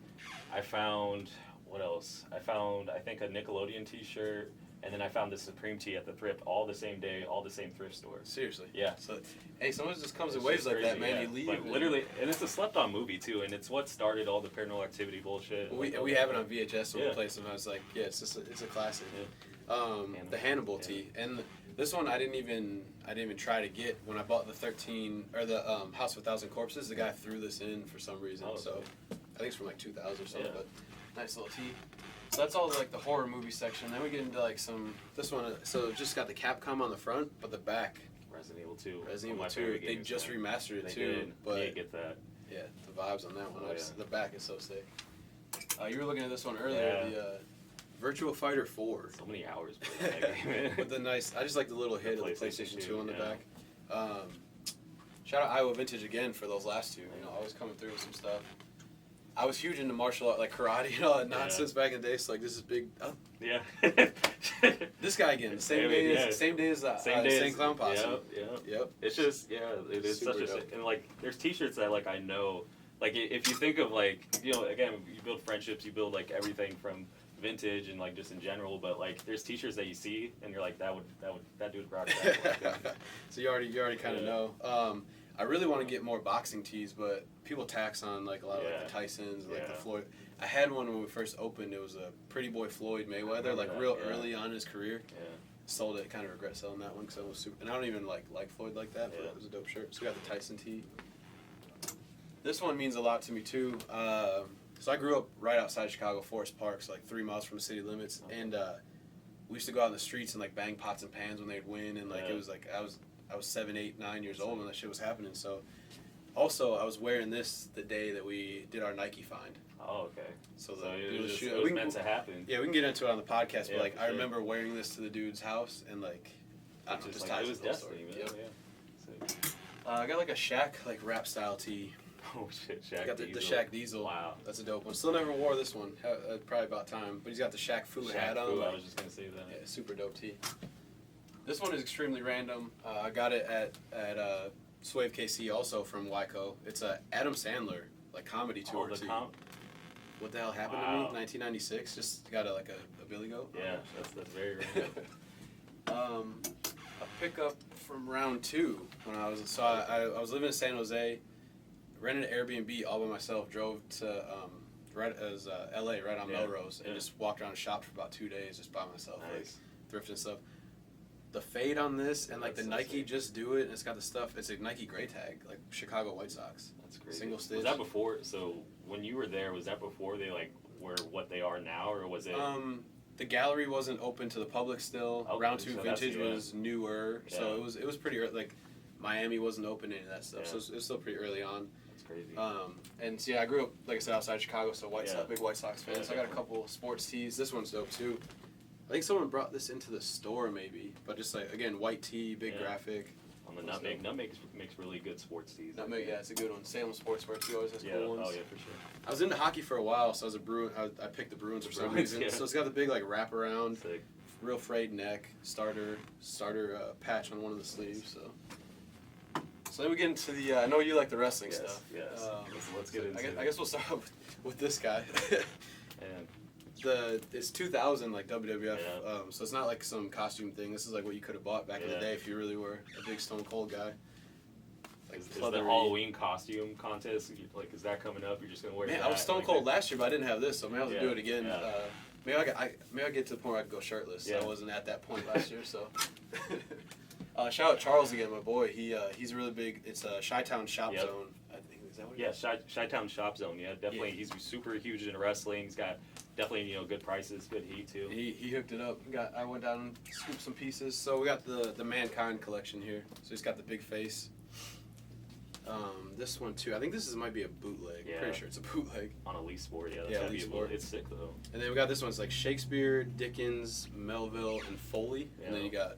I found what else? I think a Nickelodeon T-shirt. And then I found the Supreme tee at the thrift all the same day, all the same thrift store. Seriously? Yeah. So, hey, someone just comes in waves like that, man. Yeah. You leave. Like, literally, and it's a slept-on movie, too, and it's what started all the Paranormal Activity bullshit. We have it on VHS, so we play sometimes. Like, it's a classic. Yeah. The Hannibal tee. And This one I didn't even try to get. When I bought the 13 or the House of 1,000 Corpses, the guy threw this in for some reason. Oh, so I think it's from like 2000 or something. Yeah. But nice little tee. So that's all like the horror movie section. Then we get into like this one. So just got the Capcom on the front, but the back. Resident Evil 2. Resident Evil 2. They just remastered it too. Did. But yeah, get that. yeah, the vibes on that one. Oh, yeah. The back is so sick. You were looking at this one earlier. Yeah. The Virtua Fighter 4. So many hours playing that game. With the nice, I just like the little hit of the PlayStation 2 on the back. Shout out Iowa Vintage again for those last two. You know, always coming through with some stuff. I was huge into martial art, like karate and all that nonsense back in the day. So like this is big. Oh. Yeah. This guy again, the same day as St. Clown Posse. Yep. It's just it is Super such a dope. and like there's T-shirts that like I know, like if you think of like again you build friendships, you build like everything from vintage and like just in general, but like there's T-shirts that you see and you're like that dude rock that. So you already kind of know. I really want to get more boxing tees, but people tax on like a lot of like the Tysons, and, like the Floyd. I had one when we first opened. It was a Pretty Boy Floyd Mayweather, like real early on in his career. Yeah. Sold it. Kind of regret selling that one because I was super. And I don't even like Floyd like that, but it was a dope shirt. So we got the Tyson tee. This one means a lot to me too. So I grew up right outside Chicago, Forest Park, so like 3 miles from the city limits, and we used to go out in the streets and like bang pots and pans when they'd win, and like it was like I was 7, 8, 9 years old when that shit was happening. So, also I was wearing this the day that we did our Nike find. Oh, okay. So it was meant to happen. Yeah, we can get into it on the podcast, but like I sure. remember wearing this to the dude's house, and like I don't know, just ties it was to the destiny, man. Yep. Yeah. I got like a Shaq like rap style tee. Oh shit, Shaq. I got the Shaq Diesel. Wow. That's a dope one. Still never wore this one. Probably about time. But he's got the Shaq Fu hat on. I was just gonna say that. Yeah, super dope tee. This one is extremely random. I got it at Swave KC also from Wyco. It's a Adam Sandler like comedy tour tee. What the hell happened to me? 1996. Just got a Billy Goat. Yeah, that's very random. A pickup from round 2 when I was living in San Jose. Rented an Airbnb all by myself, drove to LA right on Melrose, and just walked around and shopped for about 2 days just by myself, like thrifting stuff. The fade on this and like the Nike Just Do It, and it's got the stuff. It's a Nike gray tag, like Chicago White Sox. That's crazy. Single stitch. Was that before? So when you were there, was that before they like were what they are now, or was it? The gallery wasn't open to the public still. Okay, Round 2 so vintage was newer, so it was pretty early. Like Miami wasn't open, any of that stuff, so it was still pretty early on. Crazy. And so I grew up, like I said, outside Chicago, so big White Sox fan. Yeah, so I got a couple sports tees. This one's dope too. I think someone brought this into the store maybe, but just like again, white tee, big graphic. On the Nutmeg makes really good sports tees. Nutmeg, yeah, it's a good one. Salem Sportswear too always has cool ones. Oh yeah, for sure. I was into hockey for a while, so I was a Bruin. I picked the Bruins for some reason. So it's got the big like wraparound, real frayed neck, starter patch on one of the sleeves. So then we get into the. I know you like the wrestling stuff. Yes. Let's get into it. I guess we'll start with this guy. It's 2000 like WWF. So it's not like some costume thing. This is like what you could have bought back in the day if you really were a big Stone Cold guy. Like is the Halloween costume contest? Like, is that coming up? You're just gonna wear? Man, that? I was Stone Cold last year, but I didn't have this, so maybe I'll have to do it again. Yeah. Maybe I get to the point where I can go shirtless. Yeah. I wasn't at that point last year, so. Shout out Charles again, my boy. He's really big. It's a Chi-Town Shop Zone. I think is that what? Yeah, Chi-Town Shop Zone. Yeah, definitely. Yeah. He's super huge into wrestling. He's got definitely good prices, good heat too. He hooked it up. I went down and scooped some pieces. So we got the Mankind collection here. So he's got the big face. This one too. I think this might be a bootleg. Yeah. I'm pretty sure it's a bootleg. On Elite Sport, yeah. That's Elite Sport. It's sick though. And then we got this one. It's like Shakespeare, Dickens, Melville, and Foley. Yeah. And then you got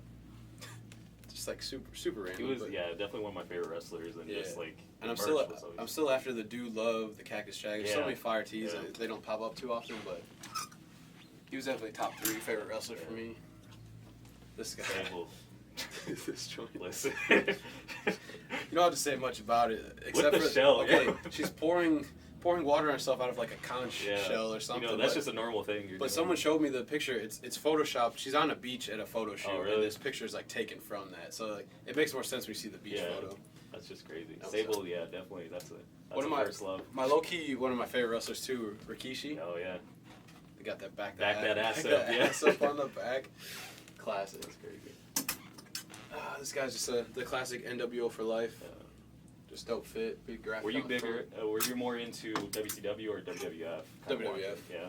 just like super random. He was definitely one of my favorite wrestlers, and just like. And I'm still after the Dude Love, the Cactus Jack. There's so many fire tees. They don't pop up too often, but he was definitely top 3 favorite wrestler for me. This guy. This joint. Listen. You don't have to say much about it except for the shell. Okay, she's pouring water on herself out of like a conch shell or something. That's just a normal thing. But someone showed me the picture. It's photoshopped. She's on a beach at a photo shoot, really? and this picture is like taken from that. So like it makes more sense when you see the beach photo. That's just crazy. Sable, definitely. That's first love. My low key, one of my favorite wrestlers too, Rikishi. Oh yeah. They got that back that ass up. Ass up on the back. Classic. That's crazy. This guy's just the classic NWO for life. Just dope fit, big graphic. Were you bigger? Were you more into WCW or WWF? WWF. Yeah.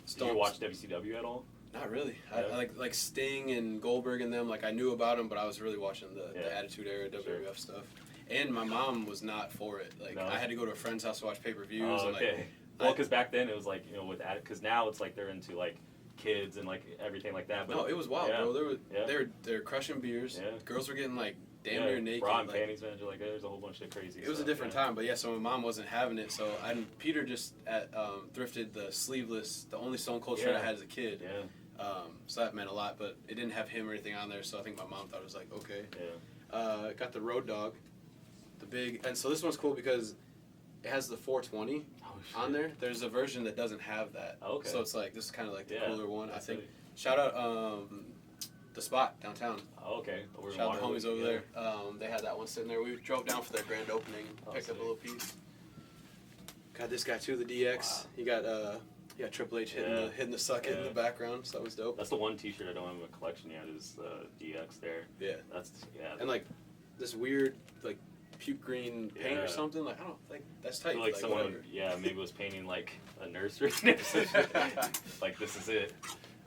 Just Did you watch WCW at all? Not really. Yeah. I like Sting and Goldberg and them. Like I knew about them, but I was really watching the Attitude Era WWF stuff. And my mom was not for it. Like I had to go to a friend's house to watch pay-per-views. Oh, and, okay. like, Well, because back then it was like with because now it's like they're into like kids and like everything like that. But no, it was wild, bro. They're crushing beers. Yeah. Girls were getting like damn near naked. Bra and like, panties, man. Like there's a whole bunch of crazy. It was a different time, but so my mom wasn't having it. So Peter just thrifted the sleeveless, the only Stone Cold shirt I had as a kid. Yeah. So that meant a lot, but it didn't have him or anything on there. So I think my mom thought it was like okay. Yeah. Got the Road Dog, the big, and so this one's cool because it has the 420 on there. There's a version that doesn't have that. Oh, okay. So it's like this is kind of like the cooler one. I think. It. Shout out the Spot downtown. Oh, okay. Shout out the homies over there. They had that one sitting there. We drove down for their grand opening, picked up a little piece. Got this guy too, the DX. Wow. He got Triple H hitting the suck in the background, so that was dope. That's the one T-shirt I don't have in my collection yet is the DX there. Yeah. And like this weird like puke green paint or something. Like I don't like that's tight. I feel like someone whatever. maybe was painting like a nursery. Like this is it.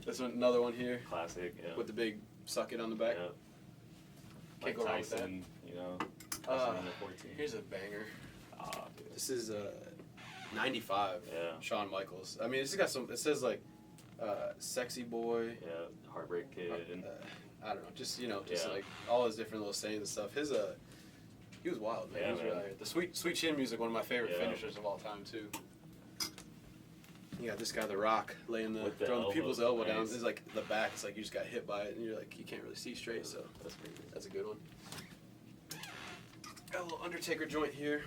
This one, another one here. Classic. Yeah. With the big suck it on the back. Yeah. Can't Like go wrong Tyson, with you know. Here's a banger. Dude. This is 95. Yeah. Shawn Michaels. I mean, it's got some. It says like, sexy boy. Yeah. Heartbreak Kid. And I don't know. Just like all his different little sayings and stuff. His he was wild, man. Yeah, He was man. really the sweet chin music, one of my favorite Yeah. finishers of all time too. You got this guy, The Rock, laying throwing elbow, people's elbow down. nice. It's like the back. It's like you just got hit by it, and you're like you can't really see straight. So that's crazy. that's a good one. Got a little Undertaker joint here.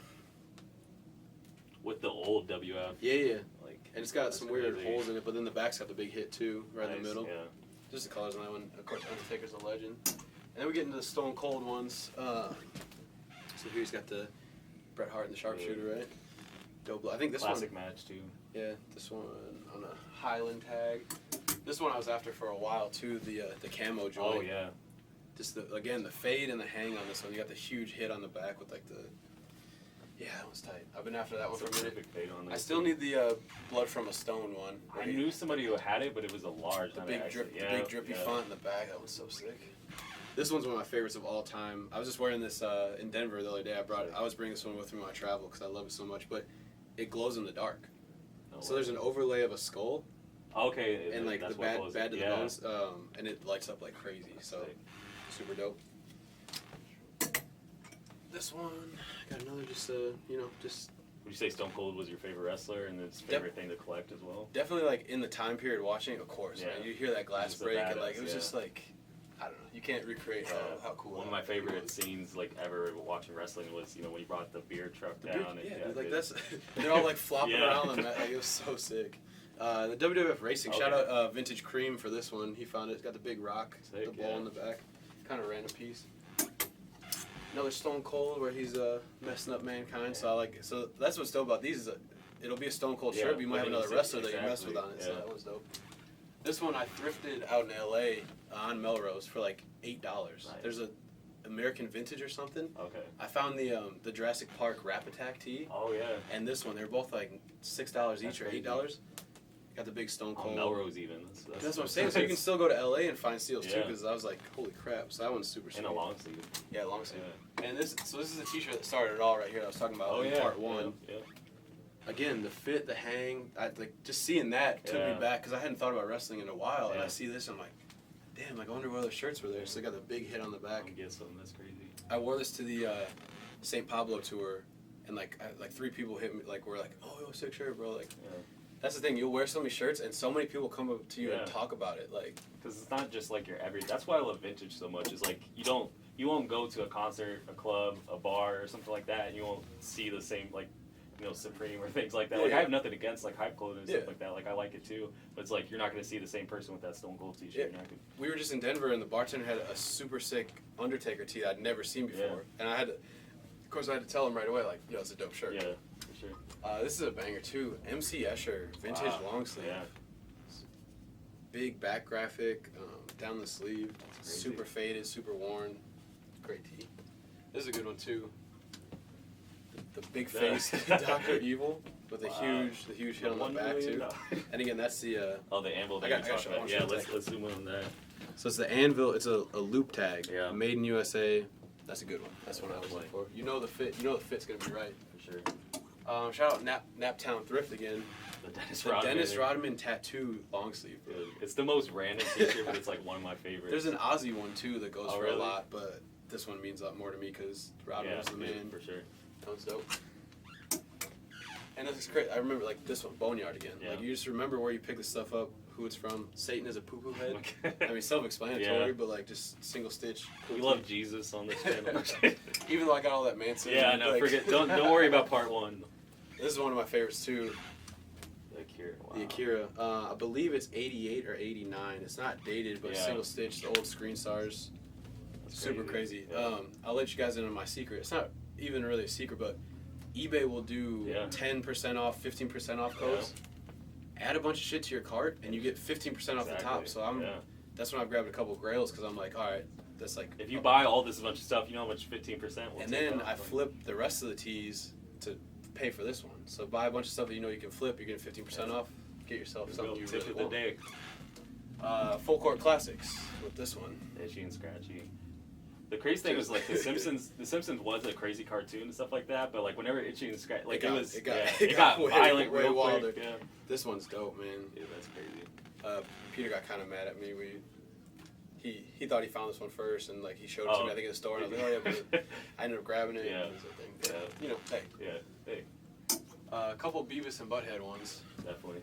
With the old WF. Yeah. Like, And it's got some weird crazy. holes in it, but then the back's got the big hit too, right in the middle. Yeah. Just the colors on that one. Of course, Undertaker's a legend. And then we get into the Stone Cold ones. So here's got the Bret Hart and the Sharpshooter, right? Dope. I think this Classic one. match too. Yeah, this one on a Highland tag. This one I was after for a while too. The camo joint. Oh yeah. Just the fade and the hang on this one. You got the huge hit on the back with like the. Yeah, that one's tight. I've been after that one for a minute. Fade on there I still need the Blood from a Stone one. I knew somebody who had it, but it was a large. The not big an drip, extra. the big drippy font in the back. That one's so sick. This one's one of my favorites of all time. I was just wearing this in Denver the other day. I was bringing this one with me when I travel because I love it so much. But it glows in the dark. So there's an overlay of a skull. Okay. And like that's the what bad to the yeah. bones, and it lights up like crazy. So super dope. This one got another just. Would you say Stone Cold was your favorite wrestler and his favorite thing to collect as well? Definitely like in the time period watching, of course. Yeah. Man, you hear that glass Just a break and like badass, it was just like, I don't know. You can't recreate how cool. One of my favorite scenes like ever watching wrestling was when he brought the beer truck down. Like that's they're all like flopping around on that. Like, it was so sick. The WWF Racing. Shout out Vintage Cream for this one. He found it. It's got the big rock, the ball in the back. Kind of random piece. Another Stone Cold where he's messing up Mankind. So that's what's dope about these is it'll be a Stone Cold shirt, but you might have another wrestler that you mess with on it. So that was dope. This one I thrifted out in LA on Melrose for like $8. Nice. There's a American Vintage or something. Okay. I found the Jurassic Park Rap Attack tee. Oh yeah. And this one, they're both like $6 each or $8. Got the big Stone Cold. Melrose even. That's what I'm saying. So you can still go to LA and find steals too, because I was like, holy crap. So that one's super sweet. And a long sleeve. Yeah, long sleeve. Yeah. And this is a t-shirt that started it all right here. That I was talking about in part one. Yeah. Again, the fit, the hang, just seeing that took me back because I hadn't thought about wrestling in a while, and I see this and I'm like, damn, like I wonder what other shirts were there. So they got the big hit on the back. Get something that's crazy. I wore this to the St. Pablo tour, and like 3 people hit me, like were like, oh, sick shirt, bro. Like, that's the thing. You'll wear so many shirts, and so many people come up to you and talk about it, like. Because it's not just like your every. That's why I love vintage so much. Is like you won't go to a concert, a club, a bar, or something like that, and you won't see the same like. Supreme or things like that. Like I have nothing against like hype clothing and stuff like that. Like I like it too, but it's like you're not gonna see the same person with that Stone Cold t-shirt. Yeah. We were just in Denver and the bartender had a super sick Undertaker tee I'd never seen before, and I had to, of course, I had to tell him right away, like, it's a dope shirt. Yeah, for sure. This is a banger too. MC Escher vintage long sleeve. Yeah. Big back graphic down the sleeve, super faded, super worn. Great tee. This is a good one too. The big face Dr. Evil with the huge hit on the back too. And again, that's the the anvil that I you got talked about. Yeah, let's zoom in on that. So it's the anvil. It's a loop tag. Yeah. Made in USA. That's a good one. That's what I was looking for. You know the fit. You know the fit's gonna be right. For sure. Shout out Naptown Thrift again. The Dennis Rodman tattoo long sleeve. Dude, it's the most random t-shirt, but it's like one of my favorites. There's an Aussie one too that goes for really? a lot, but this one means a lot more to me because Rodman was the man. For sure. That one's dope. And this is great. I remember like this one, Boneyard again. Yeah. Like you just remember where you pick the stuff up, who it's from. Satan is a poo-poo head. Okay. I mean, self-explanatory, Yeah. but like just single stitch. We love Jesus on this channel. Even though I got all that Manson. Yeah, no, like, forget. Don't worry about part one. This is one of my favorites too. The Akira. Wow. The Akira. I believe it's 88 or 89. It's not dated, but Yeah. single stitch. The old screen stars. That's Super crazy. Yeah. I'll let you guys in on my secret. It's not even really a secret, but eBay will do 10% off, 15% off codes. Add a bunch of shit to your cart, and you get 15% off the top. So that's when I've grabbed a couple grails because I'm like, all right, that's like. If you buy all this bunch of stuff, you know how much 15% will. And then I flip the rest of the tees to pay for this one. So buy a bunch of stuff that you know you can flip. You're getting 15% off. Get yourself something you tip really of the want. day. Full court classics with this one. Itchy and scratchy. The crazy thing was like The Simpsons. The Simpsons was a crazy cartoon and stuff like that, but like whenever Itchy and Scratchy, like it got violent way real wilder. quick. Yeah. This one's dope, man. Yeah, that's crazy. Peter got kind of mad at me. He thought he found this one first, and like he showed it to me, I think, in the store, and I was like, oh yeah, but I ended up grabbing it. Yeah. And it was a thing. You know, hey. Yeah. Hey. A couple Beavis and Butthead ones. Definitely.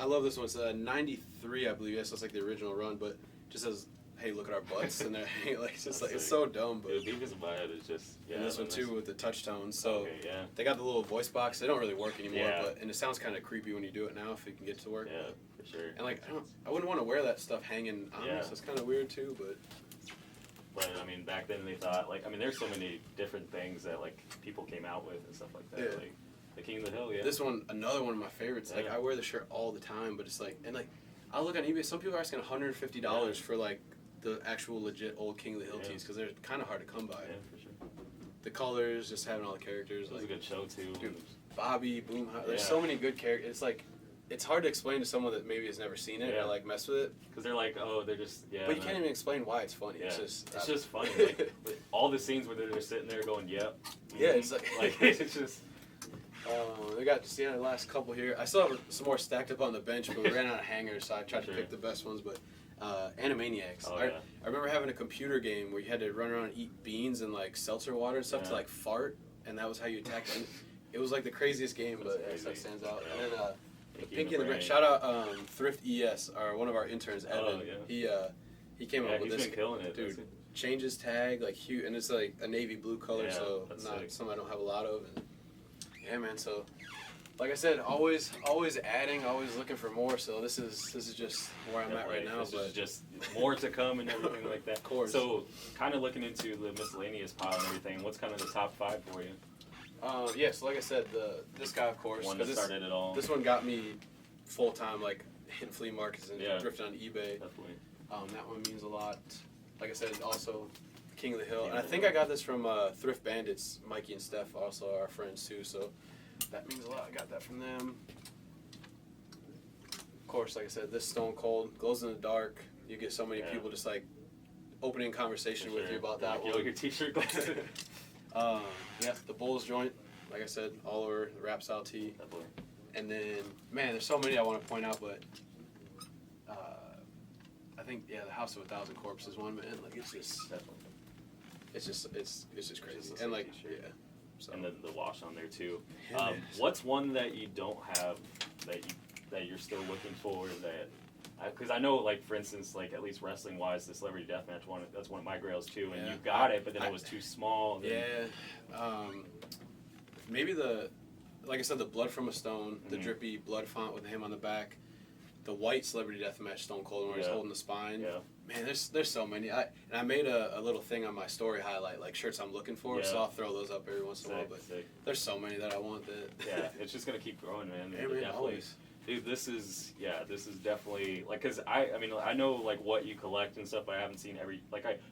I love this one. It's 93, I believe. Yes, it's like the original run, but just says, "Hey, look at our butts," and like it's just like it's so dumb. But Beavis and Butthead is just and this one too with the touch tones. So okay, yeah. they got the little voice box. They don't really work anymore, Yeah. and it sounds kind of creepy when you do it now if you can get it to work. Yeah, for sure. And like I wouldn't want to wear that stuff hanging on me, so it's kind of weird too. But I mean, back then they thought like there's so many different things that like people came out with and stuff like that. Yeah. Like the King of the Hill, This one, another one of my favorites. Like Yeah. I wear the shirt all the time, but it's like I look on eBay. Some people are asking $150 for like the actual legit old King of the Hill tees because they're kind of hard to come by. Yeah, for sure. The colors, just having all the characters. It was Like a good show too. Dude, Bobby, Boom. There's so many good characters. It's like it's hard to explain to someone that maybe has never seen it or like mess with it. Because they're like, oh, they're just But you can't even explain why it's funny. Yeah. It's just funny. Like, all the scenes where they're just sitting there going, yep. Yeah, it's like it's just. We got just the last couple here. I still have some more stacked up on the bench, but we ran out of hangers, so I tried to pick the best ones. But Animaniacs. Oh, I remember having a computer game where you had to run around and eat beans and like seltzer water and stuff to like fart, and that was how you attacked them. It was like the craziest game, but that stands out. Yeah. And then the Pinky and the Brain. Shout out Thrift ES, one of our interns, Evan. He came up with he's this. Been killing it, dude. Changes tag like huge, and it's like a navy blue color, so not something I don't have a lot of. And yeah, man. So, like I said, always adding, always looking for more. So this is just where I'm at right now. This but is just more to come and everything like that. Of course. So, kind of looking into the miscellaneous pile and everything. What's kind of the top 5 for you? So like I said, this guy, of course, One that started it all. This one got me full time, like hitting flea markets and drifting on eBay. Definitely. That one means a lot. Like I said, also King of the Hill, and I think I got this from Thrift Bandits. Mikey and Steph also are our friends too, so that means a lot. I got that from them. Of course, like I said, this Stone Cold glows in the dark. You get so many people just like opening conversation with you about that one. Your t-shirt glasses. The Bulls joint, like I said, all over the rap style tee. Definitely. And then, man, there's so many I want to point out, but I think the House of 1,000 Corpses one, man. Like it's just crazy. And like so. And then the wash on there too. Yeah, what's one that you don't have that you're still looking for that? Because I know, like for instance, like at least wrestling wise, the Celebrity Deathmatch one, that's one of my grails too. And you got it, but then it was too small. Maybe like I said, the Blood from a Stone, the drippy blood font with him on the back, the white Celebrity Deathmatch Stone Cold where he's holding the spine. Yeah. Man, there's so many. I made a little thing on my story highlight, like shirts I'm looking for, so I'll throw those up every once in a while. But there's so many that I want that. It's just gonna keep growing, man. Yeah, man, always. Dude, this is definitely like, cause I mean I know like what you collect and stuff, but I haven't seen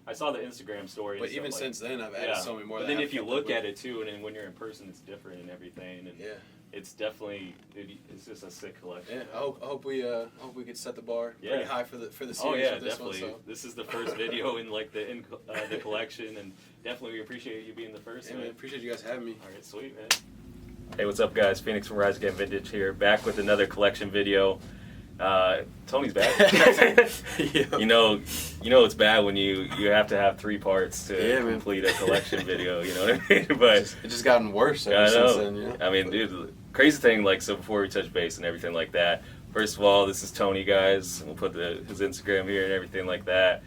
I saw the Instagram story. But and even stuff, since then, I've added so many more. But then if you look at it too, and then when you're in person, it's different and everything. And yeah, it's definitely, dude, it's just a sick collection. Yeah, I hope we could set the bar pretty high for the series. Oh yeah, with this definitely. One, so. This is the first video in like the collection, and definitely we appreciate you being the first. Yeah, man, appreciate you guys having me. All right, sweet, man. Hey, what's up, guys? Phoenix from Rise Again Vintage here, back with another collection video. Tony's back. Yeah. You know it's bad when you have to have 3 parts to complete a collection video. You know what I mean? But it's just gotten worse ever since then. Yeah. I mean, dude, crazy thing. Like, so before we touch base and everything like that, first of all, this is Tony, guys. We'll put his Instagram here and everything like that.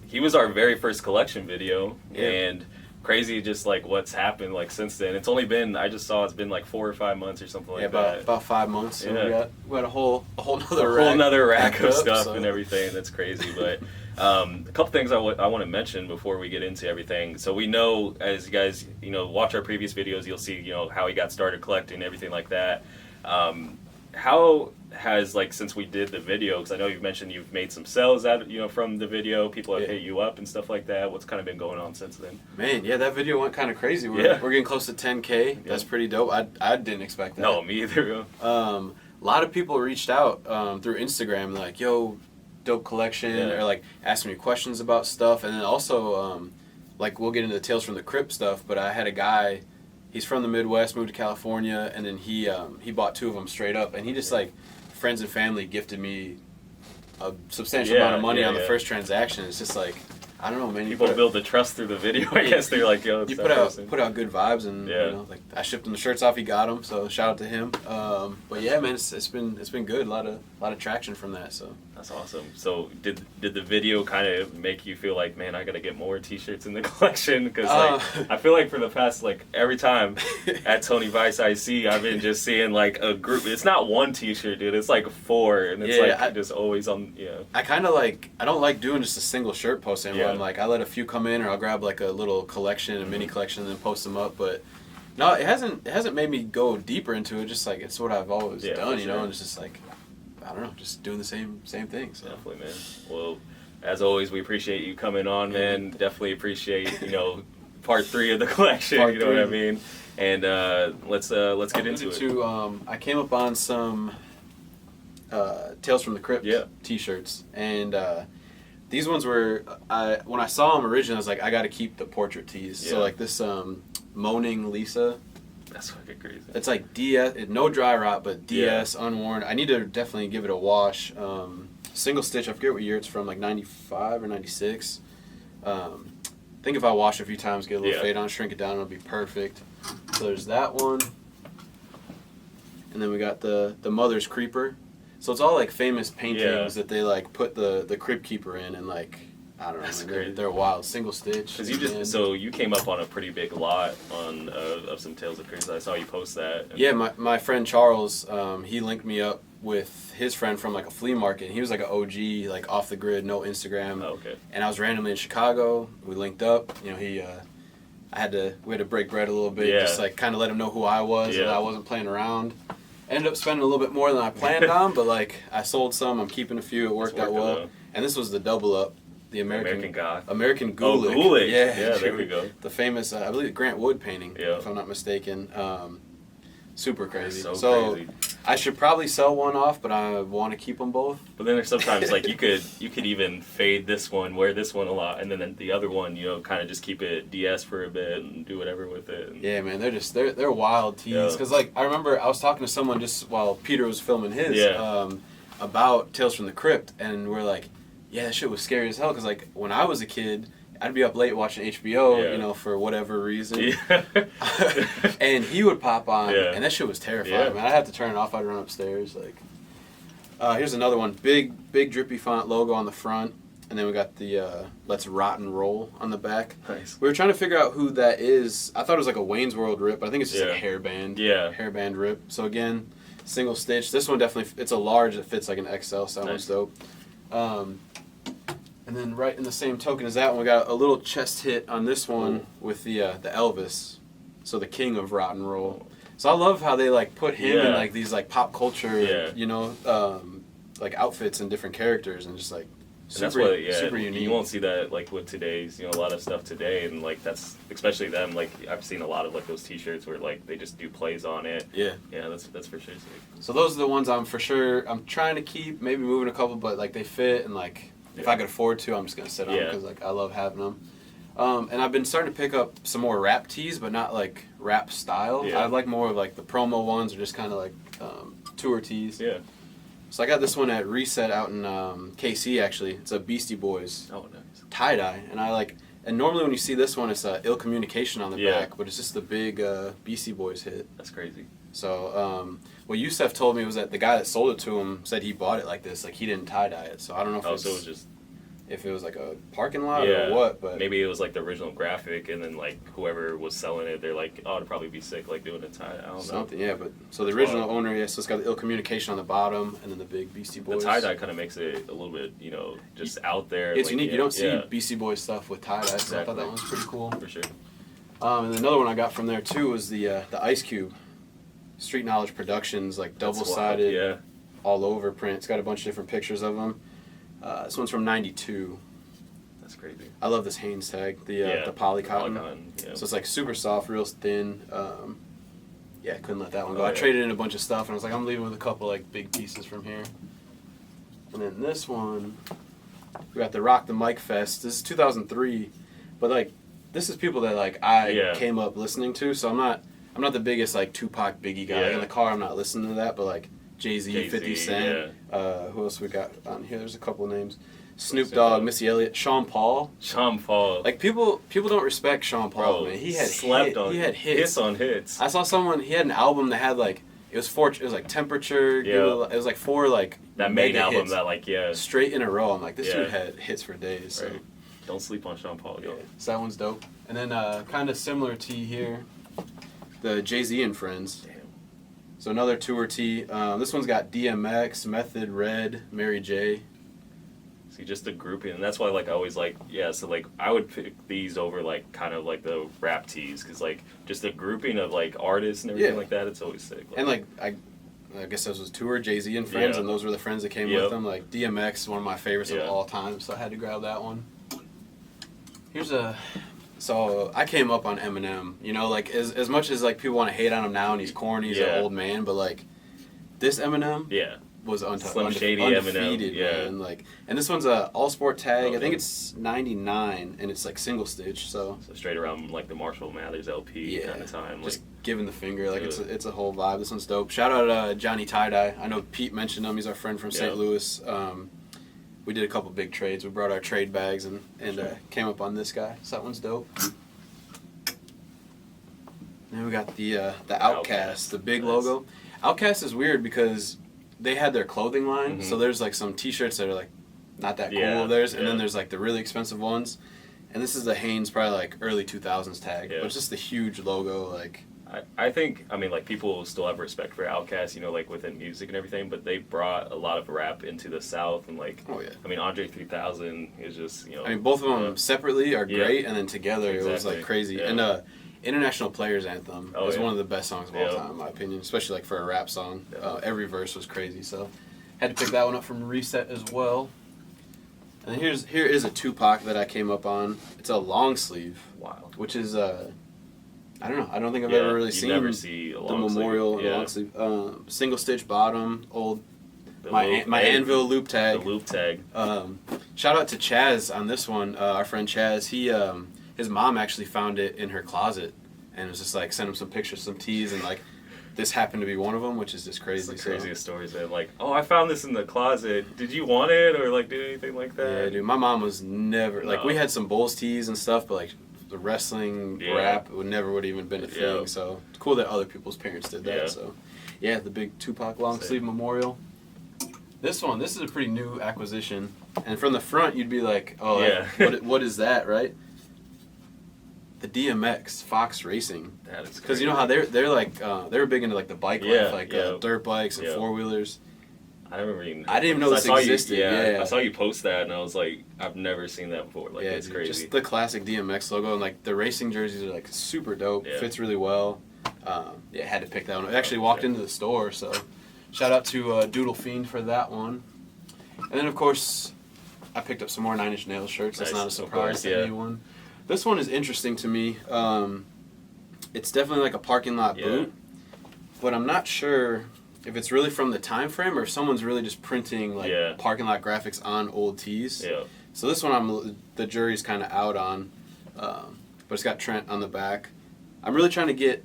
He was our very first collection video, and crazy just like what's happened like since then. It's only been, I just saw it's been like 4 or 5 months or something like that. About 5 months. So we got a whole nother rack of stuff so. And everything. That's crazy. But a couple things I want to mention before we get into everything. So we know, as you guys watch our previous videos, you'll see how he got started collecting, everything like that. How has, like, since we did the video, because I know you've mentioned you've made some sales out from the video, people have hit you up and stuff like that. What's kind of been going on since then? Man, yeah, that video went kind of crazy. We're getting close to 10K. That's pretty dope. I didn't expect that. No, me either. A lot of people reached out through Instagram, like, yo, dope collection, or like asking me questions about stuff. And then also, like, we'll get into the Tales from the Crypt stuff, but I had a guy, he's from the Midwest, moved to California, and then he bought 2 of them straight up, and he just like, friends and family gifted me a substantial amount of money on the first transaction. It's just like, I don't know, man. People build the trust through the video. I guess they're like, yo, it's you put out good vibes, and like I shipped him the shirts off. He got them, so shout out to him. But yeah, man, it's been good. A lot of traction from that. So that's awesome. So did the video kind of make you feel like, man, I gotta get more T-shirts in the collection? Because I feel like for the past every time at TonyViceIC, I've been just seeing like a group. It's not 1 T-shirt, dude. It's like 4, and it's just always on. I kind of like, I don't like doing just a single shirt post anymore. I'm like, I let a few come in, or I'll grab like a little collection, a mini collection, and then post them up. But no, it hasn't made me go deeper into it. Just like, it's what I've always done, and it's just like, I don't know, just doing the same thing. So. Definitely, man. Well, as always, we appreciate you coming on, man. Definitely appreciate part 3 of the collection. Part 3. What I mean. And let's get into it. I came up on some Tales from the Crypt T-shirts, and these ones were, when I saw them originally, I was like, I got to keep the portrait tees. So like this Moaning Lisa. That's fucking crazy. It's like DS, no dry rot, but DS, unworn. I need to definitely give it a wash. Single stitch, I forget what year it's from, like 95 or 96. I think if I wash it a few times, get a little fade on, shrink it down, it'll be perfect. So there's that one. And then we got the Mother's Creeper. So it's all like famous paintings that they like put the Crypt Keeper in, and like, I don't know, they're wild. Single stitch. Because you came up on a pretty big lot of some Tales of Crypt. I saw you post that. Yeah, my friend Charles, he linked me up with his friend from like a flea market. He was like an OG, like off the grid, no Instagram. Oh, okay. And I was randomly in Chicago. We linked up. We had to break bread a little bit, just like kind of let him know who I was, and I wasn't playing around. Ended up spending a little bit more than I planned on, but like I sold some. I'm keeping a few. It worked out well. Though. And this was the double up. The American Ghoulic. Oh, Ghoulic. Yeah, there we go. The famous, I believe, Grant Wood painting, if I'm not mistaken. Super crazy. So crazy. I should probably sell one off, but I want to keep them both. But then there's sometimes like you could even fade this one, wear this one a lot, and then the other one, kind of just keep it DS for a bit and do whatever with it. Yeah, man, they're wild tees. Because like I remember I was talking to someone just while Peter was filming his about Tales from the Crypt, and we're like, yeah, that shit was scary as hell. Because like when I was a kid, I'd be up late watching HBO, for whatever reason. Yeah. And he would pop on, and that shit was terrifying, man. I'd have to turn it off. I'd run upstairs. Like, here's another one. Big drippy font logo on the front. And then we got the Let's Rot and Roll on the back. Nice. We were trying to figure out who that is. I thought it was like a Wayne's World rip, but I think it's just like a hairband. Yeah. Hairband rip. So again, single stitch. This one definitely, it's a large. It fits like an XL, so that one's dope. And then right in the same token as that one, we got a little chest hit on this one with the Elvis, so the king of rock and roll. So I love how they like put him in Yeah. like these like pop culture, Yeah. you know, like outfits and different characters and just like And that's super, what, yeah, super unique. you won't see that like with today's, you know, a lot of stuff today, and like that's especially them. Like I've seen a lot of like those T-shirts where like they just do plays on it. Yeah. Yeah, that's for sure sick. So those are the ones I'm trying to keep, maybe moving a couple, but like they fit and like if I could afford to, I'm just gonna sit on them Yeah. because like I love having them. And I've been starting to pick up some more rap tees, but not like rap style. Yeah. I like more of like the promo ones or just kind of like tour tees. Yeah. So I got this one at Reset out in KC actually. It's a Beastie Boys Oh, nice. tie dye, and I like. And normally when you see this one, it's Ill Communication on the Yeah. back, but it's just the big Beastie Boys hit. That's crazy. So what Yusef told me was that the guy that sold it to him said he bought it like this, like he didn't tie dye it. So I don't know if Oh, it's, so it was just if it was like a parking lot Yeah. or what, but maybe it was like the original graphic, and then like whoever was selling it, they're like, oh, it'd probably be sick like doing a tie. I don't know. something, yeah. But so the That's original wild. owner, yeah, so it's got the Ill Communication on the bottom, and then the big Beastie The Boys. tie dye kind of makes it a little bit, you know, just out there. It's like, unique. yeah, You don't see yeah, Beastie Boys stuff with tie dye, so I thought Exactly. that one was pretty cool. for sure. And another one I got from there too was the Ice Cube, Street Knowledge Productions, like That's wild, double-sided, Yeah. all over print. It's got a bunch of different pictures of them. This one's from '92. That's crazy. I love this Hanes tag, the Yeah. poly cotton. Yeah. So it's like super soft, real thin. Yeah, couldn't let that one go. Oh, I yeah. traded in a bunch of stuff, and I was like, I'm leaving with a couple like big pieces from here. And then this one, we got the Rock the Mic Fest. This is 2003, but like this is people that like I Yeah. came up listening to. So I'm not the biggest like Tupac Biggie guy. Like, Yeah. in the car, I'm not listening to that, but like Jay-Z, Jay-Z, 50 Cent. yeah. Who else we got on here? There's a couple of names. Snoop Snoop Dogg, Dogg. Missy Elliott, Sean Paul. Sean Paul. Like people don't respect Sean Paul, bro, man. He had slept on. He had hits. on hits. I saw someone. He had an album that had like it was like Temperature. Yeah. It was like 4 like That main mega album hits that like straight in a row. I'm like, this Yeah. dude had hits for days. So. Right. Don't sleep on Sean Paul, yo. Yeah, so that one's dope. And then kind of similar tee here, the Jay-Z and Friends. Damn. So another tour tee. This one's got DMX, Method, Red, Mary J. See, just the grouping, and that's why like I always like so like I would pick these over like kind of like the rap tees, because like just the grouping of like artists and everything Yeah. like that, it's always sick. And like I guess this was tour Jay-Z and Friends, Yeah. and those were the friends that came Yep. with them. Like DMX, one of my favorites Yeah. of all time, so I had to grab that one. So I came up on Eminem. You know, like as much as like people want to hate on him now and he's corny, he's Yeah. an old man, but like this Eminem yeah, was Slim Shady Eminem, undefeated, yeah. man. Like, and this one's a all sport tag. Oh, I think yeah. it's '99, and it's like single stitch. So so straight around like the Marshall Mathers LP Yeah, kind of time. just Like, giving the finger, like Good. it's a whole vibe. This one's dope. Shout out Johnny Tie Dye. I know Pete mentioned him. He's our friend from St. Yeah. Louis. We did a couple big trades. We brought our trade bags and Sure. came up on this guy. So that one's dope. Then we got the Outcast, the big Nice. logo. Outcast is weird because they had their clothing line. Mhm. So there's like some T-shirts that are like not that cool Yeah, of theirs, and yeah. then there's like the really expensive ones. And this is the Hanes, probably like early 2000s tag, Yeah. but it's just a huge logo. Like I think, I mean, like, people still have respect for Outkast, you know, like, within music and everything, but they brought a lot of rap into the South, and, like, oh yeah. I mean, Andre 3000 is just, you know. I mean, both of them yeah. separately are Yeah. great, and then together it was Exactly. like crazy. Yeah. And International Players Anthem Oh, is yeah. one of the best songs of all Yeah. time, in my opinion, especially like for a rap song. Yeah. Every verse was crazy, so had to pick that one up from Reset as well. And here is a Tupac that I came up on. It's a long sleeve, Wow. which is I don't know. I don't think I've Yeah, ever really you seen never see a the long sleeve. memorial and Yeah. long sleeve. Single stitch bottom, old The my loop- my hey, anvil loop The tag. loop tag. Shout out to Chaz on this one. Our friend Chaz. He his mom actually found it in her closet and was just like sent him some pictures, some teas, and like this happened to be one of them, which is just It's crazy. the so- craziest stories, man. Like, oh, I found this in the closet. Did you want it, or like do anything like that? Yeah, dude. My mom was never like No. we had some Bulls teas and stuff, but like the wrestling Yeah. rap would never even been a thing. Yeah. So it's cool that other people's parents did that. Yeah. So yeah, the big Tupac long Sick. sleeve memorial. This is a pretty new acquisition, and from the front you'd be like, oh, Yeah. what is that, right? The DMX Fox Racing, That is because you know how they're like they were big into like the bike Yeah, life, like yeah. dirt bikes and Yeah. 4-wheelers. I remember even. I didn't even know I this saw existed, You, yeah. I saw you post that, and I was like, I've never seen that before. Like, Yeah, it's dude, crazy. just the classic DMX logo, and like the racing jerseys are like super dope. Yeah. Fits really well. Yeah, had to pick that one. I actually walked into the store, so shout out to Doodle Fiend for that one. And then, of course, I picked up some more Nine Inch Nails shirts. That's not a surprise to anyone. This one is interesting to me. It's definitely like a parking lot boot, but I'm not sure if it's really from the time frame or if someone's really just printing like parking lot graphics on old tees. Yeah. So this one, the jury's kind of out on, but it's got Trent on the back. I'm really trying to get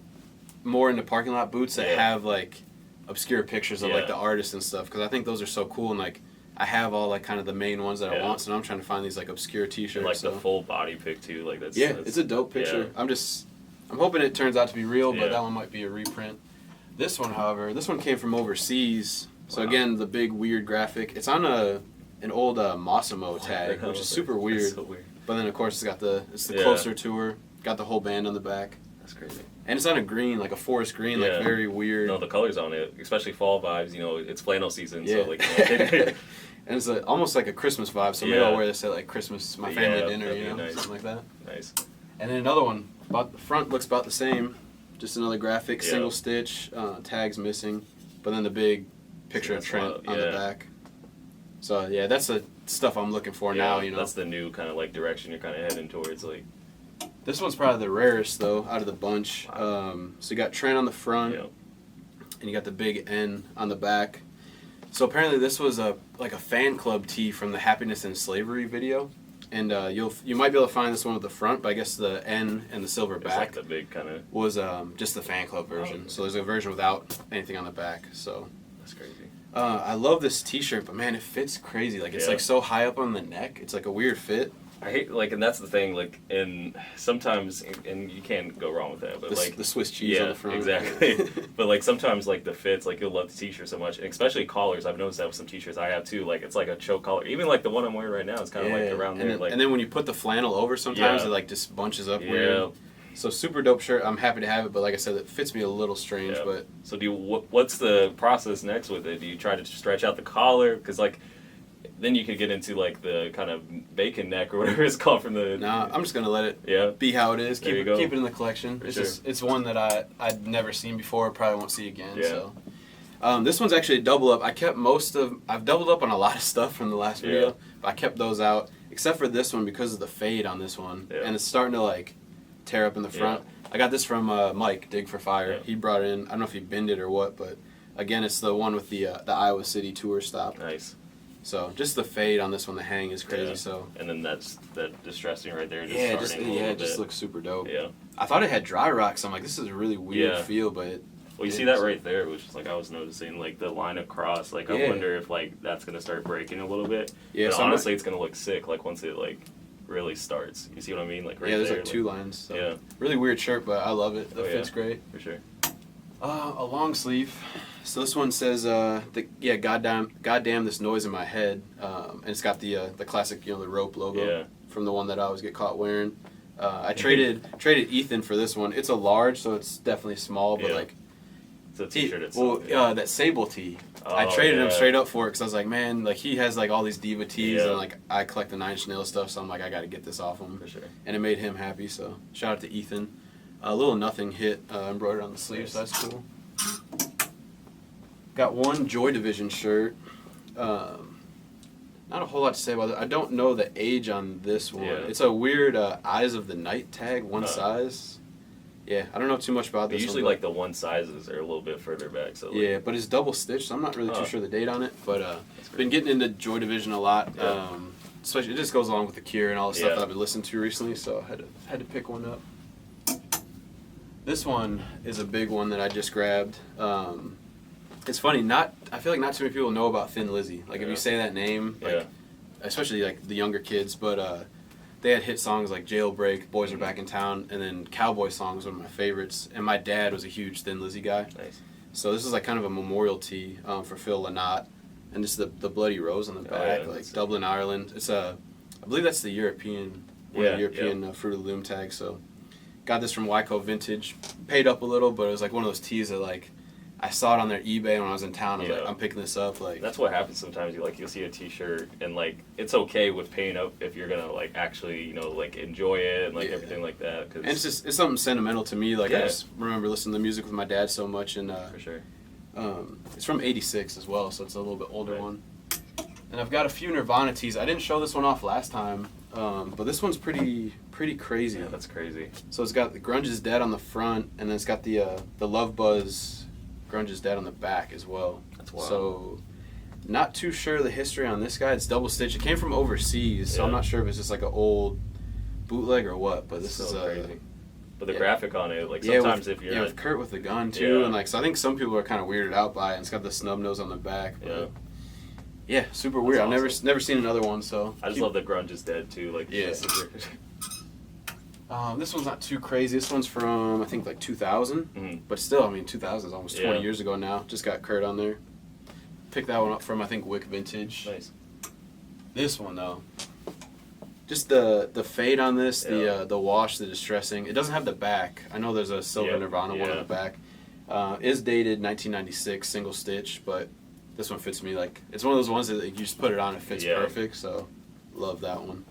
more into parking lot boots that have like obscure pictures of like the artists and stuff, because I think those are so cool, and like I have all like kind of the main ones that I want, so now I'm trying to find these like obscure T-shirts. And, like the full body pic too, like that's it's a dope picture. I'm hoping it turns out to be real, but that one might be a reprint. This one, however, came from overseas. So again, the big weird graphic. It's on an old Massimo tag, which is super weird. That's so weird. But then of course it's the Closer tour. Got the whole band on the back. That's crazy. And it's on a green, like a forest green, like very weird. No, the colors on it, especially fall vibes. You know, it's flannel season, so like. And it's almost like a Christmas vibe. So maybe I'll wear this at like Christmas, my family dinner, something like that. Nice. And then another one. About the front looks about the same. Just another graphic, single stitch, tags missing, but then the big picture of Trent on the back. So yeah, that's the stuff I'm looking for now. You know, that's the new kind of like direction you're kind of heading towards. Like, this one's probably the rarest though out of the bunch. So you got Trent on the front, and you got the big N on the back. So apparently this was a fan club tee from the Happiness and Slavery video. And you might be able to find this one with the front, but I guess the N and the silver back like the big kind of was just the fan club version. So there's a version without anything on the back. So that's crazy. I love this T-shirt, but man, it fits crazy. Like it's like so high up on the neck. It's like a weird fit. I hate and that's the thing. Like, and sometimes, and you can't go wrong with that. But like the Swiss cheese on the front. Exactly. But like sometimes like the fits, like you'll love the T-shirt so much, and especially collars. I've noticed that with some T-shirts I have too. Like it's like a choke collar. Even like the one I'm wearing right now is kind of like around there. And then when you put the flannel over, sometimes it like just bunches up weird. So super dope shirt. I'm happy to have it, but like I said, it fits me a little strange. But so what's the process next with it? Do you try to stretch out the collar? Because like. Then you could get into like the kind of bacon neck or whatever it's called from the. Nah, I'm just gonna let it be how it is. Keep it in the collection. It's one that I'd never seen before. Probably won't see again. Yeah. So, this one's actually a double up. I've doubled up on a lot of stuff from the last video, but I kept those out except for this one because of the fade on this one, and it's starting to like tear up in the front. I got this from Mike Dig for Fire. Yeah. He brought it in. I don't know if he binned it or what, but again, it's the one with the Iowa City tour stop. Nice. So just the fade on this one, the hang is crazy. Yeah. So and then that's that distressing right there. It just looks super dope. Yeah, I thought it had dry rocks. I'm like, this is a really weird feel, but well, you see that right there, which is like I was noticing, like the line across. Like I wonder if like that's gonna start breaking a little bit. Yeah, but honestly, it's gonna look sick. Like once it like really starts, you see what I mean? Like there's like two lines. So. Yeah, really weird shirt, but I love it. The fit's great for sure. A long sleeve. So this one says, goddamn this noise in my head, and it's got the classic, the rope logo from the one that I always get caught wearing. I traded Ethan for this one. It's a large, so it's definitely small, but like it's a T-shirt itself. Well, that Sable tee, I traded him straight up for it because I was like, man, like he has like all these Diva tees, and like I collect the Nine Inch Nails stuff, so I'm like, I got to get this off him. For sure. And it made him happy, so shout out to Ethan. A little nothing hit embroidered on the sleeve, so that's cool. Got one Joy Division shirt. Not a whole lot to say about it. I don't know the age on this one. Yeah. It's a weird Eyes of the Night tag, one size. Yeah, I don't know too much about this usually one. Like the one sizes are a little bit further back. So yeah, but it's double stitched, so I'm not really too sure the date on it. But been getting into Joy Division a lot. Especially it just goes along with the Cure and all the stuff that I've been listening to recently, so I had to pick one up. This one is a big one that I just grabbed. It's funny, I feel like not too many people know about Thin Lizzy. Like if you say that name, like especially like the younger kids, but they had hit songs like Jailbreak, Boys Are Back in Town, and then Cowboy Song was one of my favorites. And my dad was a huge Thin Lizzy guy. Nice. So this is like kind of a memorial tee for Phil Lynott, and just the bloody rose on the back, like Dublin, Ireland. It's I believe that's the European Fruit of the Loom tag. So got this from Wyco Vintage. Paid up a little, but it was like one of those tees that like I saw it on their eBay when I was in town. I was Yeah. like, I'm picking this up. Like That's what happens sometimes. You'll see a T-shirt and like it's okay with paying up if you're gonna like actually like enjoy it and like Yeah. everything like that. and it's something sentimental to me. Like I Yeah. just remember listening to music with my dad so much, and for sure. it's from '86 as well, so it's a little bit older Right. one. And I've got a few Nirvana tees. I didn't show this one off last time, but this one's pretty crazy. Yeah, that's crazy. So it's got the Grunge is Dead on the front, and then it's got the Love Buzz Grunge is Dead on the back as well. That's wild. So not too sure the history on this guy. It's double stitch. It came from overseas, so I'm Yeah. not sure if it's just like an old bootleg or what. But this so is crazy. But the yeah. graphic on it, like yeah, sometimes with, if you're yeah, not, with Kurt with the gun too, Yeah. and like so I think some people are kind of weirded out by it. And it's got the snub nose on the back. But yeah, super weird. I've awesome. never seen another one. So I just love that Grunge is Dead too. Like Yeah. this is This one's not too crazy. This one's from I think like 2000, Mhm. but still, I mean 2000 is almost 20 Yeah. years ago now. Just got Kurt on there. Picked that one up from I think Wick Vintage. nice. This one though, just the fade on this, Yeah. the wash, the distressing. It doesn't have the back. I know there's a silver Yep, Nirvana one on yeah. the back. Is dated 1996, single stitch, but this one fits me like it's one of those ones that you just put it on, it fits Yeah. perfect. So love that one.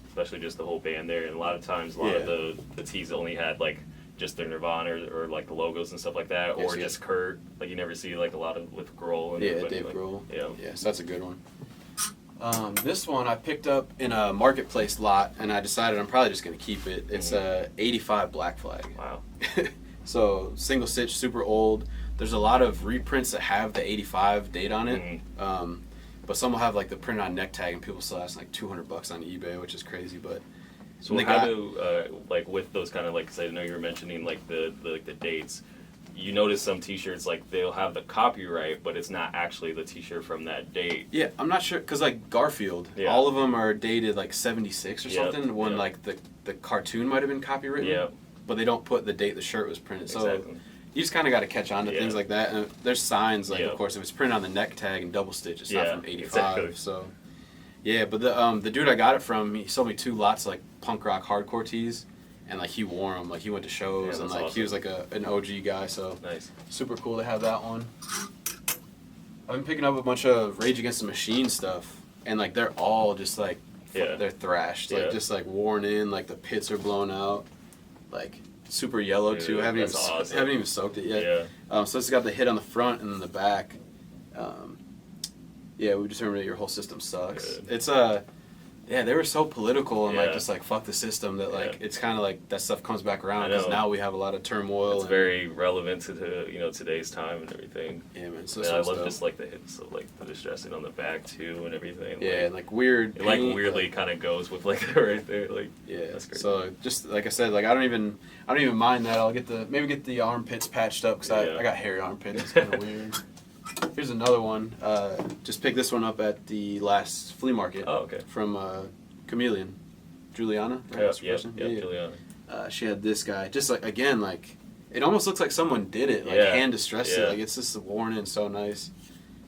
Especially just the whole band there, and a lot of times a lot of Yeah. the tees only had like just their Nirvana or like the logos and stuff like that, Yes, or yeah. just Kurt. Like you never see like a lot of with Grohl and Yeah, everybody, Dave like, Grohl. Yeah. Yeah, so that's a good one. This one I picked up in a marketplace lot, and I decided I'm probably just gonna keep it. It's a '85 Black Flag. Wow. So single stitch, super old. There's a lot of reprints that have the '85 date on it, but some will have like the print on neck tag, and people still ask like $200 on eBay, which is crazy. But So they how got- do like with those kind of like, 'cause I know you were mentioning like the dates. You notice some T-shirts like they'll have the copyright, but it's not actually the T-shirt from that date. yeah, I'm not sure because like Garfield, Yeah. all of them are dated like '76 or Yep, something. When yep. like the cartoon might have been copywritten. Yeah, But they don't put the date the shirt was printed. So exactly. you just kind of got to catch on to Yeah. things like that. And there's signs, like, Yeah. of course, if it's printed on the neck tag and double stitch, it's not Yeah, from '85. exactly. So, yeah, but the dude I got it from, he sold me 2 lots of, like, punk rock hardcore tees. And, like, he wore them. Like, he went to shows. Yeah, and, that's like, he was, like, an OG guy. So, Nice. super cool to have that one. I've been picking up a bunch of Rage Against the Machine stuff. And, like, they're all just, like, Yeah. they're thrashed. Like, Yeah. just, like, worn in. Like, the pits are blown out. Like, super yellow, Dude, too. I haven't that's awesome. haven't even soaked it yet. Yeah. So it's got the hit on the front and then the back. Yeah, we determined that your whole system sucks. Good. It's yeah, they were so political and like Yeah. just like fuck the system that like Yeah. it's kind of like that stuff comes back around I because know. now we have a lot of turmoil. It's and, very relevant to the today's time and everything. yeah, man. So And I this love one's just like the hits of like the distressing on the back too and everything. dope. Yeah, like, and like weird. it like paint, weirdly like, kind of goes with like right there. Like yeah, that's great. so just like I said, like I don't even mind that. I'll maybe get the armpits patched up because Yeah. I got hairy armpits. It's kind of weird. Here's another one. Just picked this one up at the last flea market. Oh, okay. From Chameleon, Juliana. Right? Yeah, That's her yeah, first name? yeah, Juliana. She had this guy. Just like again, like it almost looks like someone did it, like Yeah. hand distressed Yeah. it. Like it's just worn in so nice.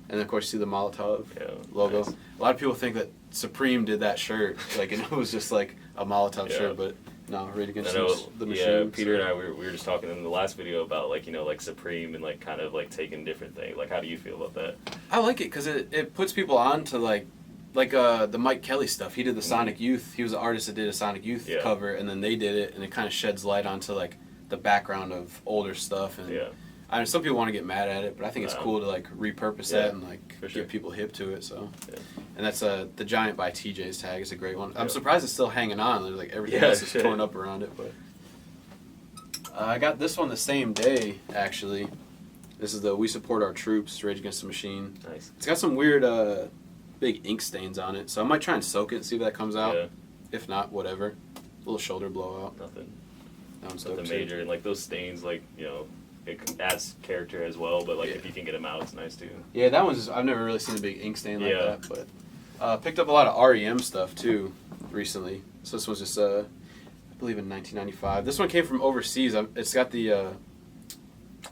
And then of course you see the Molotov Yeah, logo. nice. A lot of people think that Supreme did that shirt, like and it was just like a Molotov Yeah. shirt, but no, Rage I Against know, the Machine. yeah, Peter and I, we were just talking in the last video about like, like Supreme and like kind of like taking different things. Like, how do you feel about that? I like it because it puts people on to like the Mike Kelly stuff. He did the Sonic Youth. He was the artist that did a Sonic Youth Yeah. cover, and then they did it, and it kind of sheds light onto like the background of older stuff. And Yeah. I mean, some people want to get mad at it, but I think it's No. cool to like repurpose Yeah, that and like for sure. get people hip to it. So, Yeah. and that's the Giant by TJ's tag is a great one. I'm Yeah. surprised it's still hanging on. There's like everything Yeah, else is shit. torn up around it, but I got this one the same day actually. This is the We Support Our Troops Rage Against the Machine. Nice. It's got some weird big ink stains on it, so I might try and soak it and see if that comes out. Yeah, If not, whatever. Little shoulder blowout. nothing. That one's dope Nothing too. major. And like those stains, like, it adds character as well, but like Yeah. if you can get them out, it's nice too. Yeah, that one's I've never really seen a big ink stain like Yeah. that, but picked up a lot of REM stuff too recently. So this was just I believe in 1995. This one came from overseas. It's got the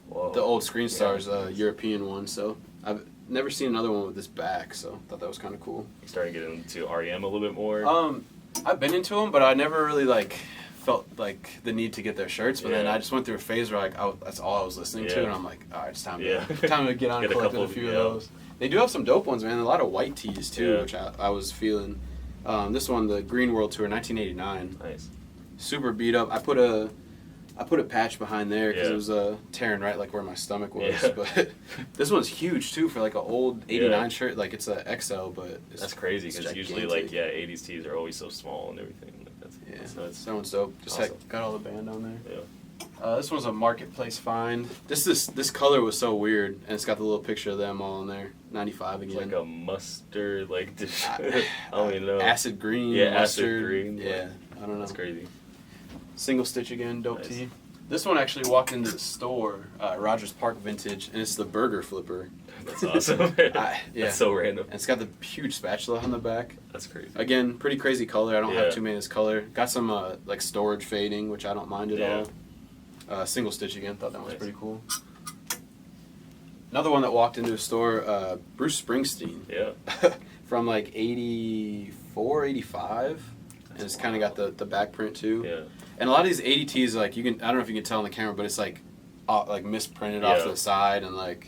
Whoa. old Screen Yeah. Stars European one. So I've never seen another one with this back. So thought that was kind of cool. You started getting into REM a little bit more. I've been into them, but I never really like felt like the need to get their shirts, but then I just went through a phase where like that's all I was listening to, and I'm like, all right, it's time to get on and collect a few of those. They do have some dope ones, man. A lot of white tees too, which I was feeling. This one, the Green World Tour, 1989. Nice. Super beat up. I put a patch behind there because it was tearing right like where my stomach was. Yeah. But this one's huge too for like an old '89 shirt. Like it's a XL, but that's crazy because usually like '80s tees are always so small and everything. Like that's that one's dope. Just awesome. got all the band on there. Yeah. This one's a marketplace find. This color was so weird, and it's got the little picture of them all in there. 95 again. It's like a mustard, like I don't even know. Acid green. Yeah, mustard. acid green. Yeah, I don't know. That's crazy. Single stitch again, dope tee. This one actually walked into the store, Rogers Park Vintage, and it's the burger flipper. That's awesome. That's so random. And it's got the huge spatula on the back. That's crazy. Again, pretty crazy color. I don't have too many of this color. Got some like storage fading, which I don't mind at all. Single stitch again. Thought that was pretty cool. Another one that walked into a store, Bruce Springsteen. Yeah. From like 84, 85. And it's kind of got the back print too. Yeah. And a lot of these 80 tees, like I don't know if you can tell on the camera, but it's like misprinted off to the side, and like,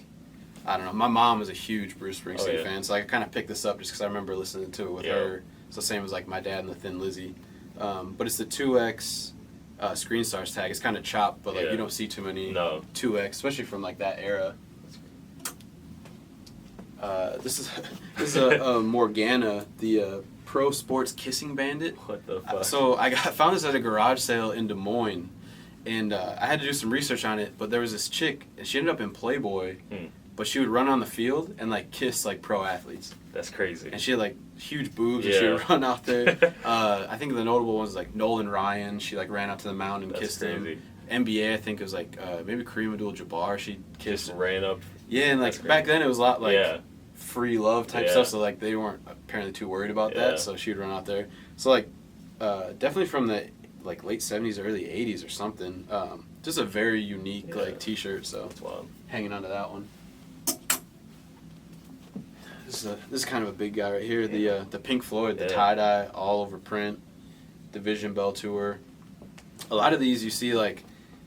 I don't know. My mom is a huge Bruce Springsteen fan, so I kind of picked this up just because I remember listening to it with her. It's the same as like my dad and the Thin Lizzy. But it's the 2X Screen Stars tag. It's kind of chopped, but like you don't see too many 2X, especially from like that era. This is a Morgana, the Pro Sports Kissing Bandit. What the fuck? So I found this at a garage sale in Des Moines, and I had to do some research on it. But there was this chick, and she ended up in Playboy, but she would run on the field and like kiss like pro athletes. That's crazy. And she had like huge boobs, and she would run out there. I think the notable ones like Nolan Ryan. She like ran out to the mound and kissed him. NBA, I think it was like maybe Kareem Abdul-Jabbar. She kissed. Just ran up. Yeah, and like back then it was a lot like free love type stuff. So like they weren't apparently too worried about that. So she would run out there. So like definitely from the like late 70s, early 80s or something. Just a very unique like T-shirt. So hanging on to that one. This is kind of a big guy right here. The Pink Floyd, the tie-dye, all over print, Division Bell Tour. A lot of these you see like,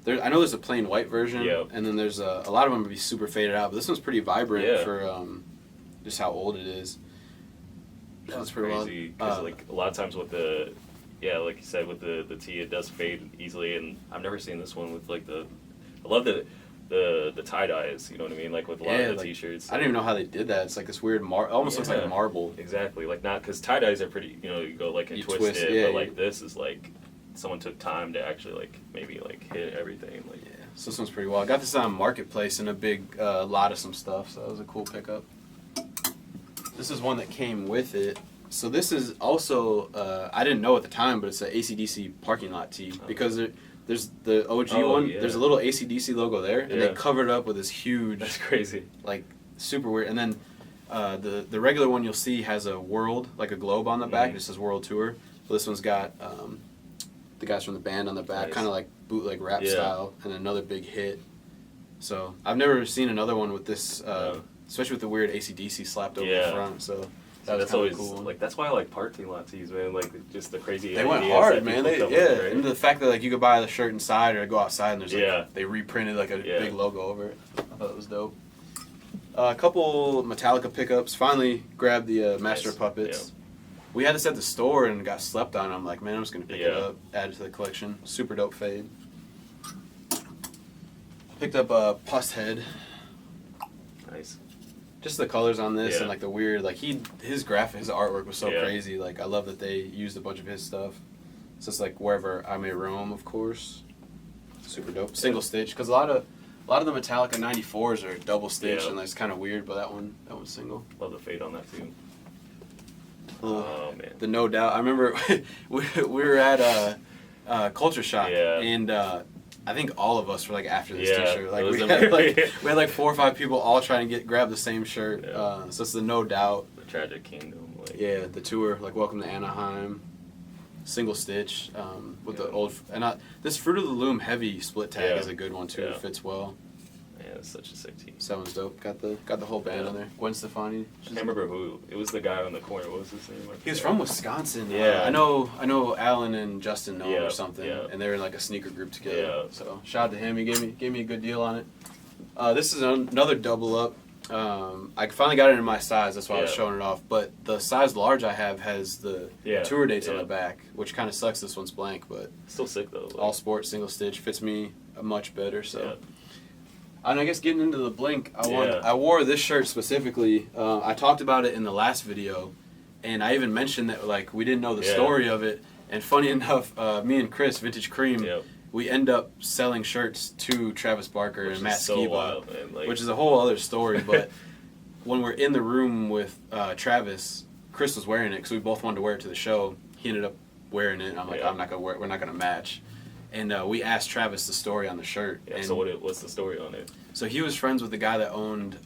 I know there's a plain white version, and then there's a lot of them would be super faded out, but this one's pretty vibrant for just how old it is. That's pretty crazy because like a lot of times with the like you said with the tee it does fade easily, and I've never seen this one with like I love the tie dyes, you know what I mean, like with a lot of the t-shirts. I don't even know how they did that. It's like this weird almost looks like marble. Exactly, like not because tie dyes are pretty, you go like and twist it, but like this is like someone took time to actually like maybe like hit everything like. So this one's pretty wild. I got this on Marketplace in a big lot of some stuff, so that was a cool pickup. This is one that came with it. So this is also I didn't know at the time, but it's an AC/DC parking lot tee because there's the OG one. Yeah. There's a little AC/DC logo there, and they covered it up with this huge. That's crazy. Like super weird. And then the regular one you'll see has a world, like a globe on the back. It just says World Tour. But this one's got the guys from the band on the back, kind of like bootleg rap style, and another big hit. So I've never seen another one with this, especially with the weird AC/DC slapped over the front. So. That's always cool. Like that's why I like parking lot tees, man. Like just the crazy. They went hard, man. And the fact that like you could buy the shirt inside or go outside and there's like they reprinted like a big logo over it. I thought it was dope. A couple Metallica pickups. Finally grabbed the Master of Puppets. Yeah. We had this at the store and got slept on. I'm like, man, I'm just gonna pick it up, add it to the collection. Super dope fade. Picked up a Pus Head. Nice. Just the colors on this and like the weird like his artwork was so crazy. Like I love that they used a bunch of his stuff. So it's like Wherever I May Roam, of course. Super dope. Single stitch because a lot of the Metallica 94s are double stitch and that's kind of weird, but that one's single. Love the fade on that too. Oh man. The No Doubt. I remember we were at Culture Shock and I think all of us were like after this t-shirt. Like we had like 4 or 5 people all trying to grab the same shirt. So it's the No Doubt. The Tragic Kingdom. Like. The tour, like Welcome to Anaheim. Single stitch with the old this Fruit of the Loom heavy split tag is a good one too. It fits well. Yeah, That's such a sick team. 7's dope. Got the whole band on there. Gwen Stefani. I can't remember who. It was the guy on the corner. What was his name? He was from Wisconsin. Yeah. I know Alan and Justin know him or something, yeah. and they're in like a sneaker group together. Yeah. So shout out to him. He gave me a good deal on it. This is another double up. I finally got it in my size. That's why I was showing it off. But the size large I have has the tour dates on the back, which kind of sucks. This one's blank, but still sick though. Like, all sport, single stitch, fits me much better. So. And I guess getting into the blink, I wore this shirt specifically. I talked about it in the last video, and I even mentioned that like we didn't know the story of it. And funny enough, me and Chris, Vintage Cream, we end up selling shirts to Travis Barker and Matt Skiba, like, which is a whole other story. But when we're in the room with Travis, Chris was wearing it because we both wanted to wear it to the show. He ended up wearing it, and I'm like, I'm not gonna wear it. We're not gonna match. And we asked Travis the story on the shirt. Yeah, and so what's the story on it? So he was friends with the guy that owned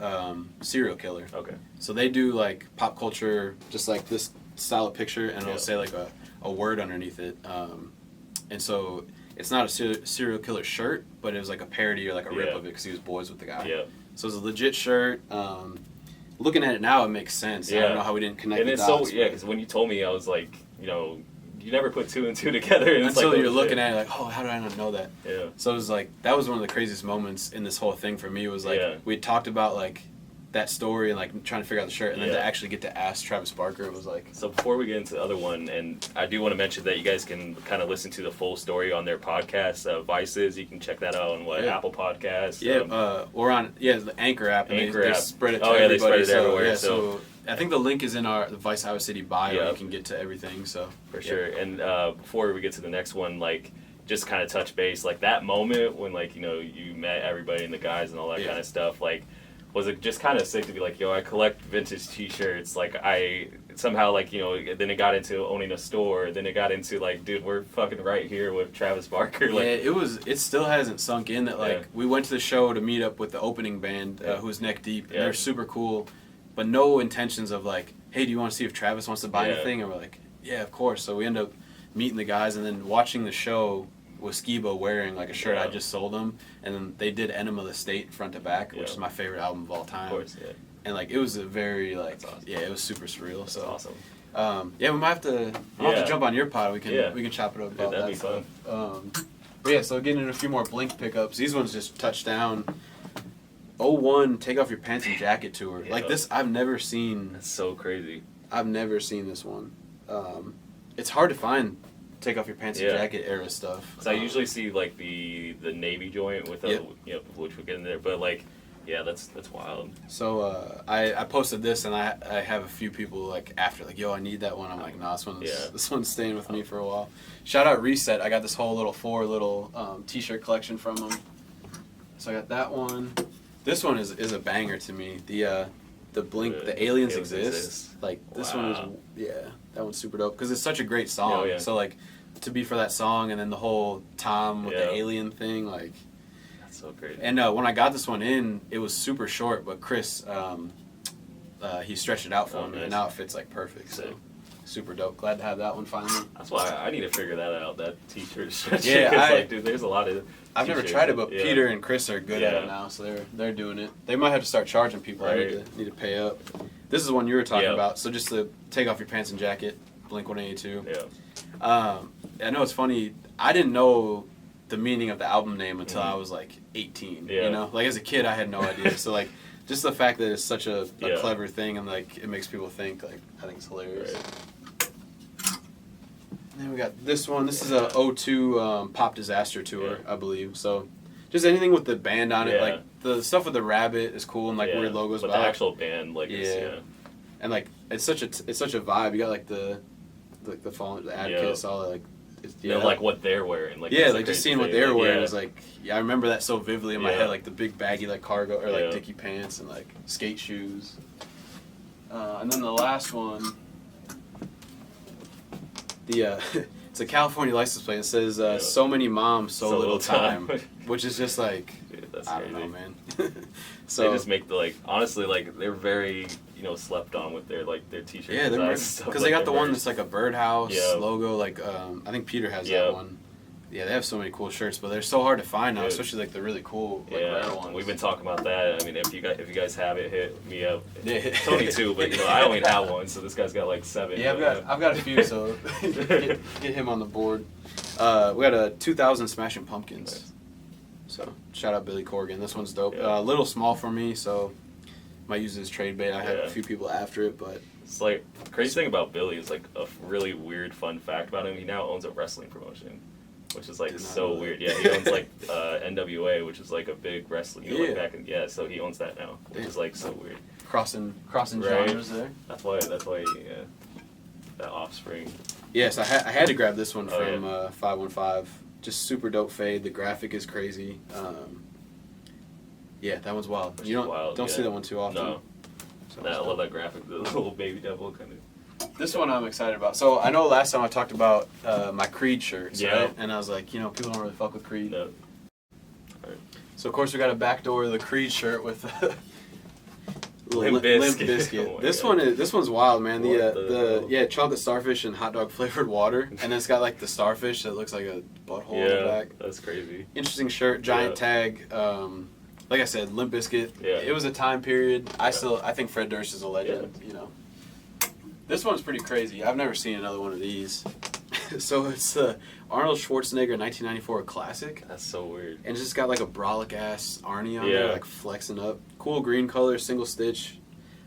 Serial Killer. Okay. So they do like pop culture, just like this style of picture, and it'll say like a word underneath it. And so it's not a serial killer shirt, but it was like a parody or like a rip of it because he was boys with the guy. Yeah. So it's a legit shirt. Looking at it now, it makes sense. Yeah. I don't know how we didn't connect the dots. And it's because when you told me, I was like, you never put two and two together. And until it's like, you're looking at it like, oh, how did I not know that? Yeah. So it was like, that was one of the craziest moments in this whole thing for me was like, we had talked about like that story and like trying to figure out the shirt and then to actually get to ask Travis Barker, it was like. So before we get into the other one, and I do want to mention that you guys can kind of listen to the full story on their podcast, Vices. You can check that out on Apple Podcasts. Yeah, or on the Anchor app. And Anchor they app. spread it to everybody. They spread it everywhere. Yeah, so I think the link is in the Vice Iowa City bio. You can get to everything. So for sure. And before we get to the next one, like just kind of touch base, like that moment when like you met everybody and the guys and all that kind of stuff. Like, was it just kind of sick to be like, yo, I collect vintage T-shirts. Like I somehow like then it got into owning a store. Then it got into like, dude, we're fucking right here with Travis Barker. Like, it still hasn't sunk in that like we went to the show to meet up with the opening band who's Neck Deep. And they're super cool. But no intentions of like, hey, do you want to see if Travis wants to buy anything? And we're like, yeah, of course. So we end up meeting the guys and then watching the show with Skiba wearing like a shirt I just sold him. And then they did Enema of the State front to back, which is my favorite album of all time. Of course, And like it was a very like, awesome. It was super surreal. That's so awesome. We might have to, I'll have to jump on your pod. We can chop it up about that'd that be stuff. fun. But yeah, so getting in a few more Blink pickups. These ones just touched down. 01 Take Off Your Pants and Jacket tour. Like this, I've never seen. That's so crazy. I've never seen this one. It's hard to find Take Off Your Pants and Jacket era stuff. So I usually see like the Navy joint with which we'll get in there, but like that's wild. So I posted this and I have a few people like after like, yo, I need that one. I'm like, nah, this one's staying with me for a while. Shout out Reset. I got this whole four t-shirt collection from them. So I got that one. This one is a banger to me. The Blink, the Aliens Exist. Like this one is that one's super dope because it's such a great song. So like to be for that song and then the whole Tom with the alien thing, like that's so great. And when I got this one in, it was super short, but Chris he stretched it out for me, and now it fits like perfect. So super dope. Glad to have that one finally. That's why I need to figure that out. That t-shirt. Like, dude, there's a lot of. I've never tried it, but Peter and Chris are good at it now, so they're doing it. They might have to start charging people. Right. I need to pay up. This is one you were talking about. So just to Take Off Your Pants and Jacket, Blink-182. Yeah. I know it's funny. I didn't know the meaning of the album name until I was like 18. Yeah. You know, like as a kid, I had no idea. So like, just the fact that it's such a clever thing and like it makes people think, like I think it's hilarious. Right. And then we got this one. This is a 02 Pop Disaster tour, I believe. So just anything with the band on it, like the stuff with the rabbit is cool and like weird logos. But the actual band, like, and like it's such a vibe. You got like the Fallen, the Adkiss, all that, like. Like what they're wearing. Like, like just seeing what they're wearing is like, I remember that so vividly in my head, like the big baggy like cargo or like dicky pants and like skate shoes. And then the last one, it's a California license plate. It says, "So many moms, so little time," which is just like, that's I crazy. don't know, man. So they just make the honestly they're very slept on with their t-shirts. Yeah, because they got the one that's like a birdhouse logo. Like I think Peter has that one. Yeah, they have so many cool shirts, but they're so hard to find now, Dude. especially like the really cool like Yeah, rare ones. we've been talking about that. I mean, if you guys have it, hit me up. Yeah. Tony too, but I only have one, so this guy's got like 7. Yeah, I've got a few, so get him on the board. We got a 2000 Smashing Pumpkins. Nice. So shout out Billy Corgan. This one's dope. Yeah. A little small for me, so might use it as trade bait. I had Yeah. a few people after it, but It's like crazy thing about Billy is like a really weird fun fact about him. He now owns a wrestling promotion, which is like Did not so know that. weird. Yeah, he owns like NWA, which is like a big wrestling. Yeah. Like back in, so he owns that now, which Damn. is like so weird. crossing Right. genres there. That's why that Offspring. Yes, I had to grab this one Oh, from 515. Just super dope fade. The graphic is crazy. Yeah, that one's wild. Which You is wild, don't see yeah. that one too often. No, So I love that graphic. The little baby devil kind of. This one I'm excited about. So I know last time I talked about my Creed shirts, Yeah. right? And I was like, people don't really fuck with Creed. No. So of course we got a backdoor of the Creed shirt with Limp Limp Bizkit. Bizkit. Oh my this God. this one's wild, man. What The the hell? chocolate starfish and hot dog flavored water, and then it's got like the starfish that looks like a butthole in the Yeah, back. that's crazy. Interesting shirt, giant Yeah. tag. Like I said, Limp Bizkit. Yeah. It was a time period. I think Fred Durst is a legend. This one's pretty crazy. I've never seen another one of these. So it's the Arnold Schwarzenegger 1994 classic. That's so weird. And it's just got like a brolic ass Arnie on Yeah. there, like flexing up. Cool green color, single stitch.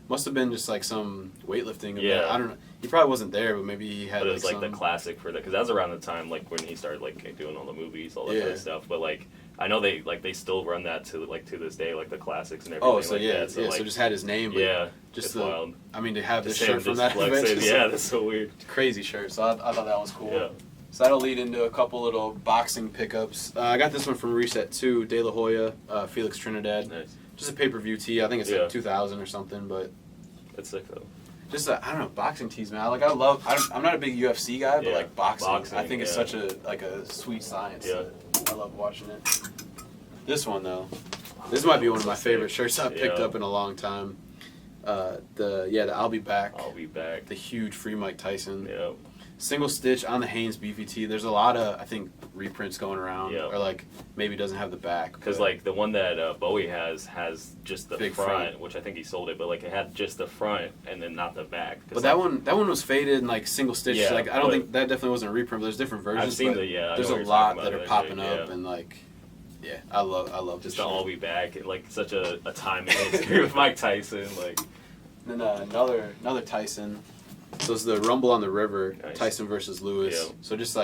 Must have been just like some weightlifting event. Yeah. I don't know. He probably wasn't there, but maybe he had But it was like the some... classic for that, because that was around the time like when he started like doing all the movies, all that kind Yeah. of stuff. But like I know they still run that to this day, like the classics and everything. Oh, so like yeah, that. So, yeah. like, so just had his name. But yeah, just it's the, wild. I mean, to have this Just him shirt from just that event. flexing. is Yeah, that's so weird. crazy shirt. So I thought that was cool. Yeah. So that'll lead into a couple little boxing pickups. I got this one from Reset 2, De La Hoya, Felix Trinidad. Nice. Just a pay-per-view tee. I think it's Yeah. like 2000 or something, but That's sick though. just I don't know, boxing tees, man. I'm not a big UFC guy, but Yeah. like boxing, Boxing, I think it's yeah. such a sweet science. Yeah. that I love watching it. This one though, this might be one of my favorite shirts I've picked Yeah. up in a long time. The I'll Be Back. I'll be back. The huge free Mike Tyson. Yeah. Single stitch on the Hanes BVT. There's a lot of, I think, reprints going around. Yeah. Or like maybe doesn't have the back. Because but- like the one that Bowie has just the Big front, front. which I think he sold it, but like it had just the front and then not the back. 'Cause, But that like, one was faded and like single stitch. Yeah, Like I don't but- think that definitely wasn't a reprint. But there's different versions. I've seen but I know there's a what you're lot talking that are about, popping yeah. up and like, yeah, I love just this the shit. I'll be back, and like such a time in history with Mike Tyson, like Then another Tyson. So it's the Rumble on the River, Nice. Tyson versus Lewis. Yeah. So just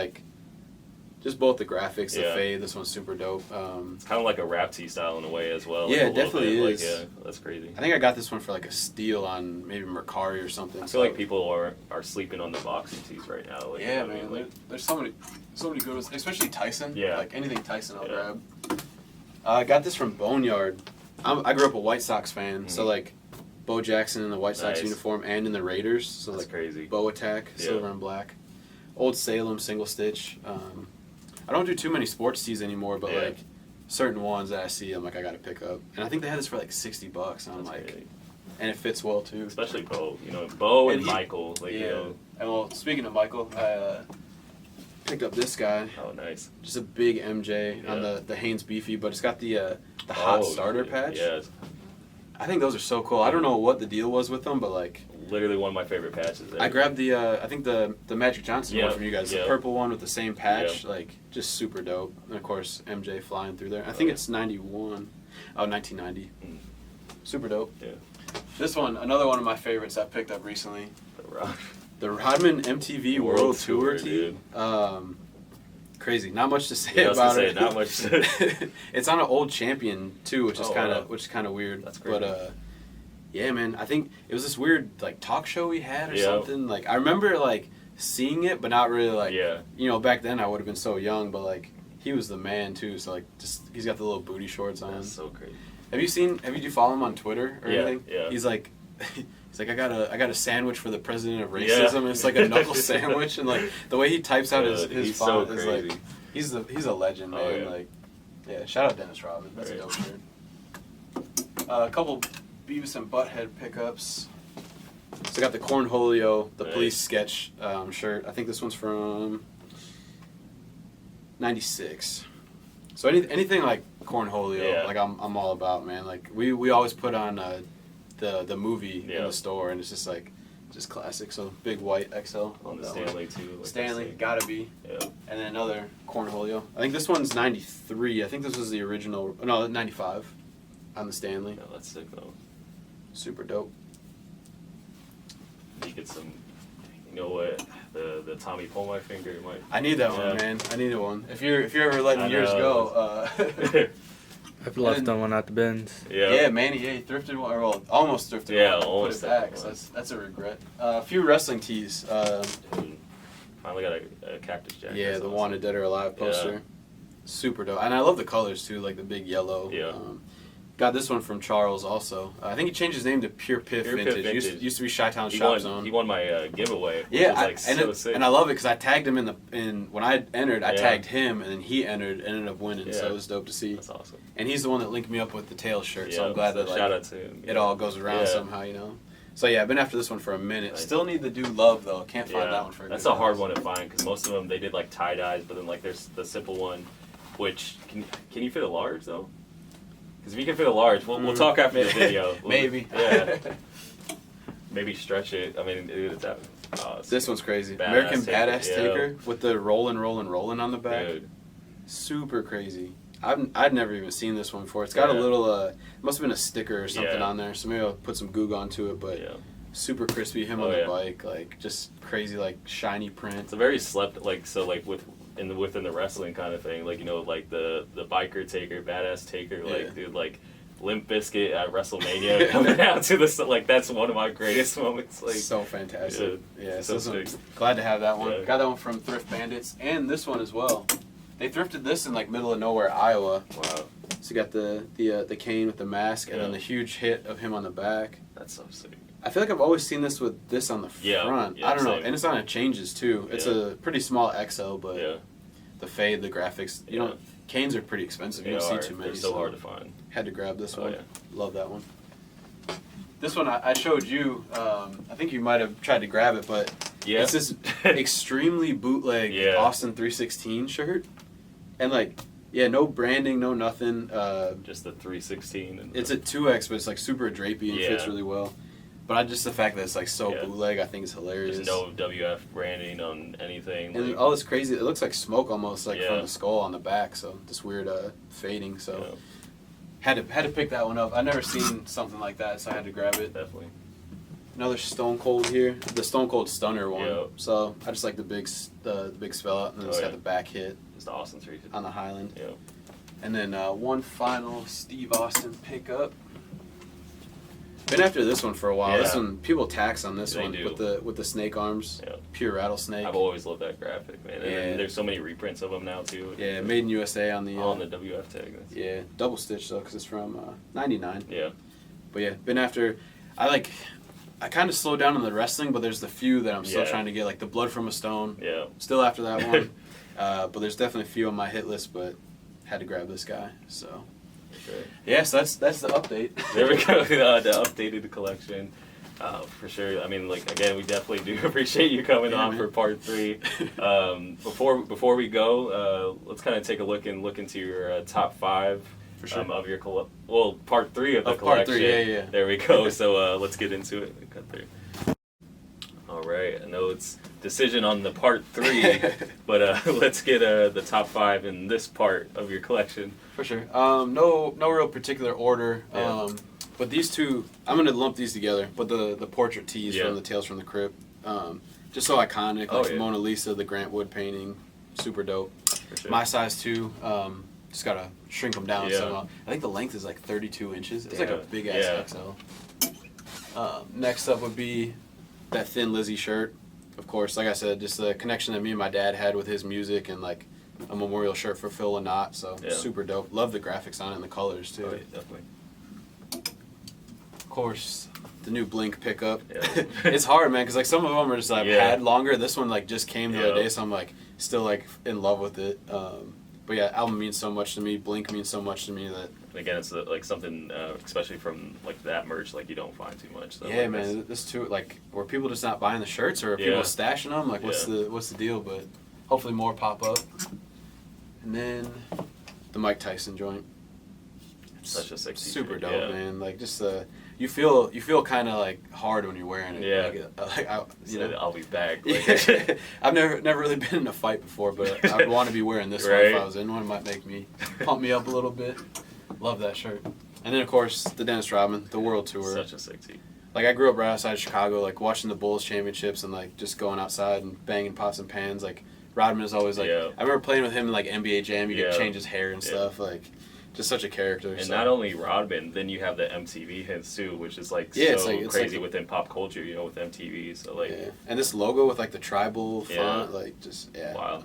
both the graphics, the Yeah. fade. This one's super dope. it's kind of like a rap tee style in a way as well. Yeah, like, a it little definitely bit, is. Like, yeah, that's crazy. I think I got this one for like a steal on maybe Mercari or something. I feel like people are sleeping on the boxing tees right now. Like, Yeah, I mean, man. like, There's so many good ones, especially Tyson. Yeah. Like anything Tyson, I'll Yeah. grab. I got this from Boneyard. I grew up a White Sox fan, so Mhm. like Bo Jackson in the White Sox Nice. uniform and in the Raiders. So that's like crazy. Bo Attack, Yeah. silver and black. Old Salem single stitch. I don't do too many sports tees anymore, but Yeah. like certain ones that I see, I'm like I gotta pick up. And I think they had this for like $60, and I'm That's like, crazy. and it fits well too. Especially Bo, Bo and And he- Michael, like Yeah. And well, speaking of Michael, I picked up this guy. oh nice. Just a big MJ on Yeah. the Hanes Beefy, but it's got the hot starter patch. Yeah, I think those are so cool. I don't know what the deal was with them, but like literally one of my favorite patches. Ever. I grabbed the I think the Magic Johnson Yeah, one from you guys, the yeah. purple one with the same patch, like just super dope. And of course MJ flying through there. I think yeah. it's 91. Oh, 1990. Mm. Super dope. Yeah. This one, another one of my favorites I picked up recently. The Rock. The Rodman MTV World, World Tour Tour, tee. Crazy. Not much to say Yeah, I was gonna about say, it. not much. It's on an old champion too, which is Oh, kind of wow. weird. That's crazy. But yeah, man. I think it was this weird like talk show we had or Yeah. something. Like I remember like seeing it, but not really like. Yeah. Back then I would have been so young, but like he was the man too. So like just he's got the little booty shorts on. That's so crazy. Did you follow him on Twitter or Yeah, anything? yeah. He's like. He's like, I got a sandwich for the president of Yeah. racism. And it's like a knuckle sandwich, and like the way he types out his He's font so is crazy. like, he's a legend, man. Oh, yeah. Like, yeah, shout out Dennis Rodman. That's Right. a dope shirt. A couple Beavis and Butthead pickups. So I got the Cornholio, the Nice. police sketch shirt. I think this one's from '96. So anything like cornholio, like I'm all about, man. Like we always put on the movie in the store, and it's just like just classic. So big white XL on the Stanley too. Like Stanley, gotta be. Yeah. And then another cornholio. I think this one's '93. I think this was the original. No, '95 on the Stanley. Yeah, that's sick though. Super dope. You get some, you know what, the Tommy Pull My Finger might. I need that one, man. I need one. If you're ever letting yours go, I've left that one at the bins. Yeah, Manny, he thrifted one, or well, almost thrifted one. Almost put it back. So that's a regret. A few wrestling tees. Finally got a Cactus Jack. Yeah, that's the awesome. Wanted Dead or Alive poster. Super dope, and I love the colors too, like the big yellow. Yeah. Got this one from Charles also. I think he changed his name to Pure Piff Vintage. Used to be Chi-Town Shop Zone. He won my giveaway. Yeah, which was, like, sick. And I love it because I tagged him in when I entered. I tagged him, and then he entered, ended up winning. Yeah. So it was dope to see. That's awesome. And he's the one that linked me up with the Tails shirt. So I'm glad that shout out to him. It all goes around somehow, you know. So yeah, I've been after this one for a minute. Nice. Still need the Dude Love though. Can't find that one for. That's a hard one to find because most of them they did like tie dyes, but then like there's the simple one, which can you fit a large though? Because if you can fit a large, we'll talk after the video. Maybe. Yeah. Maybe stretch it. I mean, this one's crazy. American Badass Taker with the rollin' on the back. Dude. Super crazy. I'd never even seen this one before. It's got a little, it must have been a sticker or something on there. So maybe I'll put some goog onto it. But super crispy. Him on the bike, like just crazy, like shiny print. It's a very slept, like so, like within the wrestling kind of thing, like, you know, like the biker taker, badass taker, like dude, like Limp Bizkit at WrestleMania coming out to this, like that's one of my greatest moments. Like so fantastic. Yeah, so glad to have that one. Yeah. Got that one from Thrift Bandits, and this one as well. They thrifted this in like middle of nowhere, Iowa. Wow. So you got the cane with the mask, and then the huge hit of him on the back. That's so sick. I feel like I've always seen this with this on the front. I don't know, and it's on it changes too. It's a pretty small XL, but the fade, the graphics, you know, canes are pretty expensive. You don't see too many. They're so hard to find. Had to grab this one. Yeah. Love that one. This one I showed you. I think you might have tried to grab it, but it's this extremely bootleg Austin 316 shirt, and like no branding, no nothing. Just the 316. And it's a 2X, but it's like super drapey and fits really well. But just the fact that it's like so bootleg, I think is hilarious. There's no WF branding on anything. And all this crazy, it looks like smoke almost, like from the skull on the back. So this weird fading. So had to pick that one up. I've never seen something like that, so I had to grab it. Definitely. Another Stone Cold here, the Stone Cold Stunner one. Yep. So I just like the big spell out, and then it's got the back hit. It's the Austin 350 on the Highland. Yeah. And then one final Steve Austin pickup. Been after this one for a while. This one, people tax on this one with the snake arms, pure rattlesnake. I've always loved that graphic, man. And there's so many reprints of them now too. Yeah, made in USA on the WF tag. Yeah, double stitch though, because it's from '99. Yeah. But yeah, been after. I kind of slowed down on the wrestling, but there's the few that I'm still trying to get, like the Blood from a Stone. Yeah. Still after that one, but there's definitely a few on my hit list, but had to grab this guy. So. Okay. Yeah, so that's the update. There we go, the updated collection. For sure. I mean, like, again, we definitely do appreciate you coming on for part 3. Before we go, let's kind of take a look into your top 5 for sure. Of your part 3 of the collection. Part 3, yeah. There we go. So let's get into it. Cut through. All right. I know it's decision on the part 3, but let's get the top 5 in this part of your collection. For sure. No real particular order. But these two, I'm gonna lump these together. But the portrait tees from the Tales from the Crypt, just so iconic. Like Mona Lisa, the Grant Wood painting, super dope. For sure. My size too. Just gotta shrink them down somehow. I think the length is like 32 inches. It's like a big ass XL. Next up would be that Thin Lizzy shirt. Of course, like I said, just the connection that me and my dad had with his music, and like a memorial shirt for Phil Lynott, so super dope. Love the graphics on it and the colors too. Oh, yeah, definitely. Of course, the new Blink pickup. Yeah. It's hard, man, because like some of them are just like had longer. This one like just came the other day, so I'm like still like in love with it. But yeah, album means so much to me. Blink means so much to me that. Again, it's like something, especially from like that merch, like you don't find too much. So yeah, like, man, this too. Like, were people just not buying the shirts, or are people stashing them? Like, what's the deal? But hopefully more pop up. And then the Mike Tyson joint. Such a sick t-shirt. Super dope, yeah. man. Like just you feel kind of like hard when you're wearing it. Yeah. Like, I'll be back. Like, I've never really been in a fight before, but I'd want to be wearing this one if I was in one. It might make me pump me up a little bit. Love that shirt. And then of course the Dennis Rodman, the World Tour. Such a sick tee. Like I grew up right outside of Chicago, like watching the Bulls championships and like just going outside and banging pots and pans. Like Rodman is always like, I remember playing with him in like NBA Jam. You could change his hair and stuff. Like just such a character. And not only Rodman, then you have the MTV hits too, which is like it's crazy like, within pop culture, you know, with MTV. So like, and this logo with like the tribal font, like just wow.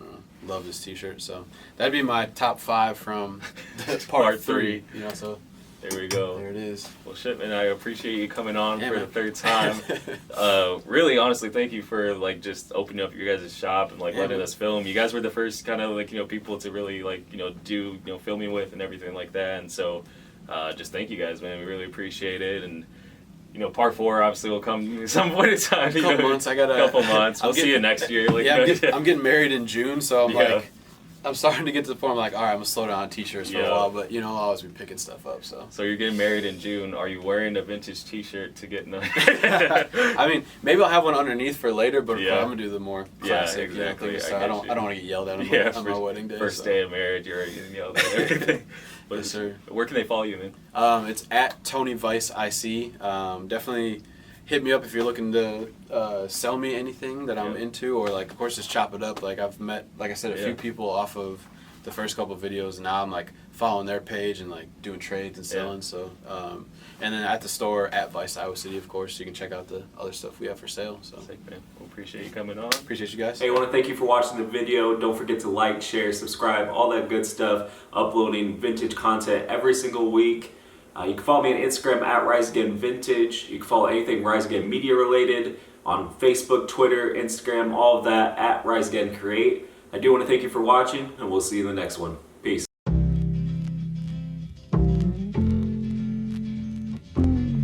Love this T-shirt. So that'd be my top 5 from part 3. You know, so. There we go. There it is. Well, shit, man, I appreciate you coming on for the 3rd time. Really, honestly, thank you for like just opening up your guys' shop and like letting us film. You guys were the first kind of like, you know, people to really like, you know, do, you know, filming with and everything like that. And so just thank you guys, man. We really appreciate it. And you know, part 4 obviously will come at some point in time. A couple months. I got a couple months. We'll see you next year. Like, I'm getting married in June, so I'm like. I'm starting to get to the point I'm like, all right, I'm going to slow down on T-shirts for a while, but, you know, I'll always be picking stuff up, so. So you're getting married in June. Are you wearing a vintage T-shirt to get I mean, maybe I'll have one underneath for later, but I'm going to do the more classic. Yeah, exactly. You know, so I don't want to get yelled at on my wedding day. First day of marriage, you're already getting yelled at and everything. Yes, sir. Where can they follow you, man? It's at TonyViceIC. Definitely hit me up if you're looking to sell me anything that I'm into, or like of course just chop it up. Like I've met, like I said, a few people off of the first couple of videos, and now I'm like following their page and like doing trades and selling. So and then at the store at Vice Iowa City, of course, you can check out the other stuff we have for sale. So sick, man. Well, appreciate you coming on. Appreciate you guys. Hey, I want to thank you for watching the video. Don't forget to like, share, subscribe, all that good stuff. Uploading vintage content every single week. You can follow me on Instagram at Rise Again Vintage. You can follow anything Rise Again Media related on Facebook, Twitter, Instagram, all of that at Rise Again Create. I do want to thank you for watching, and we'll see you in the next one.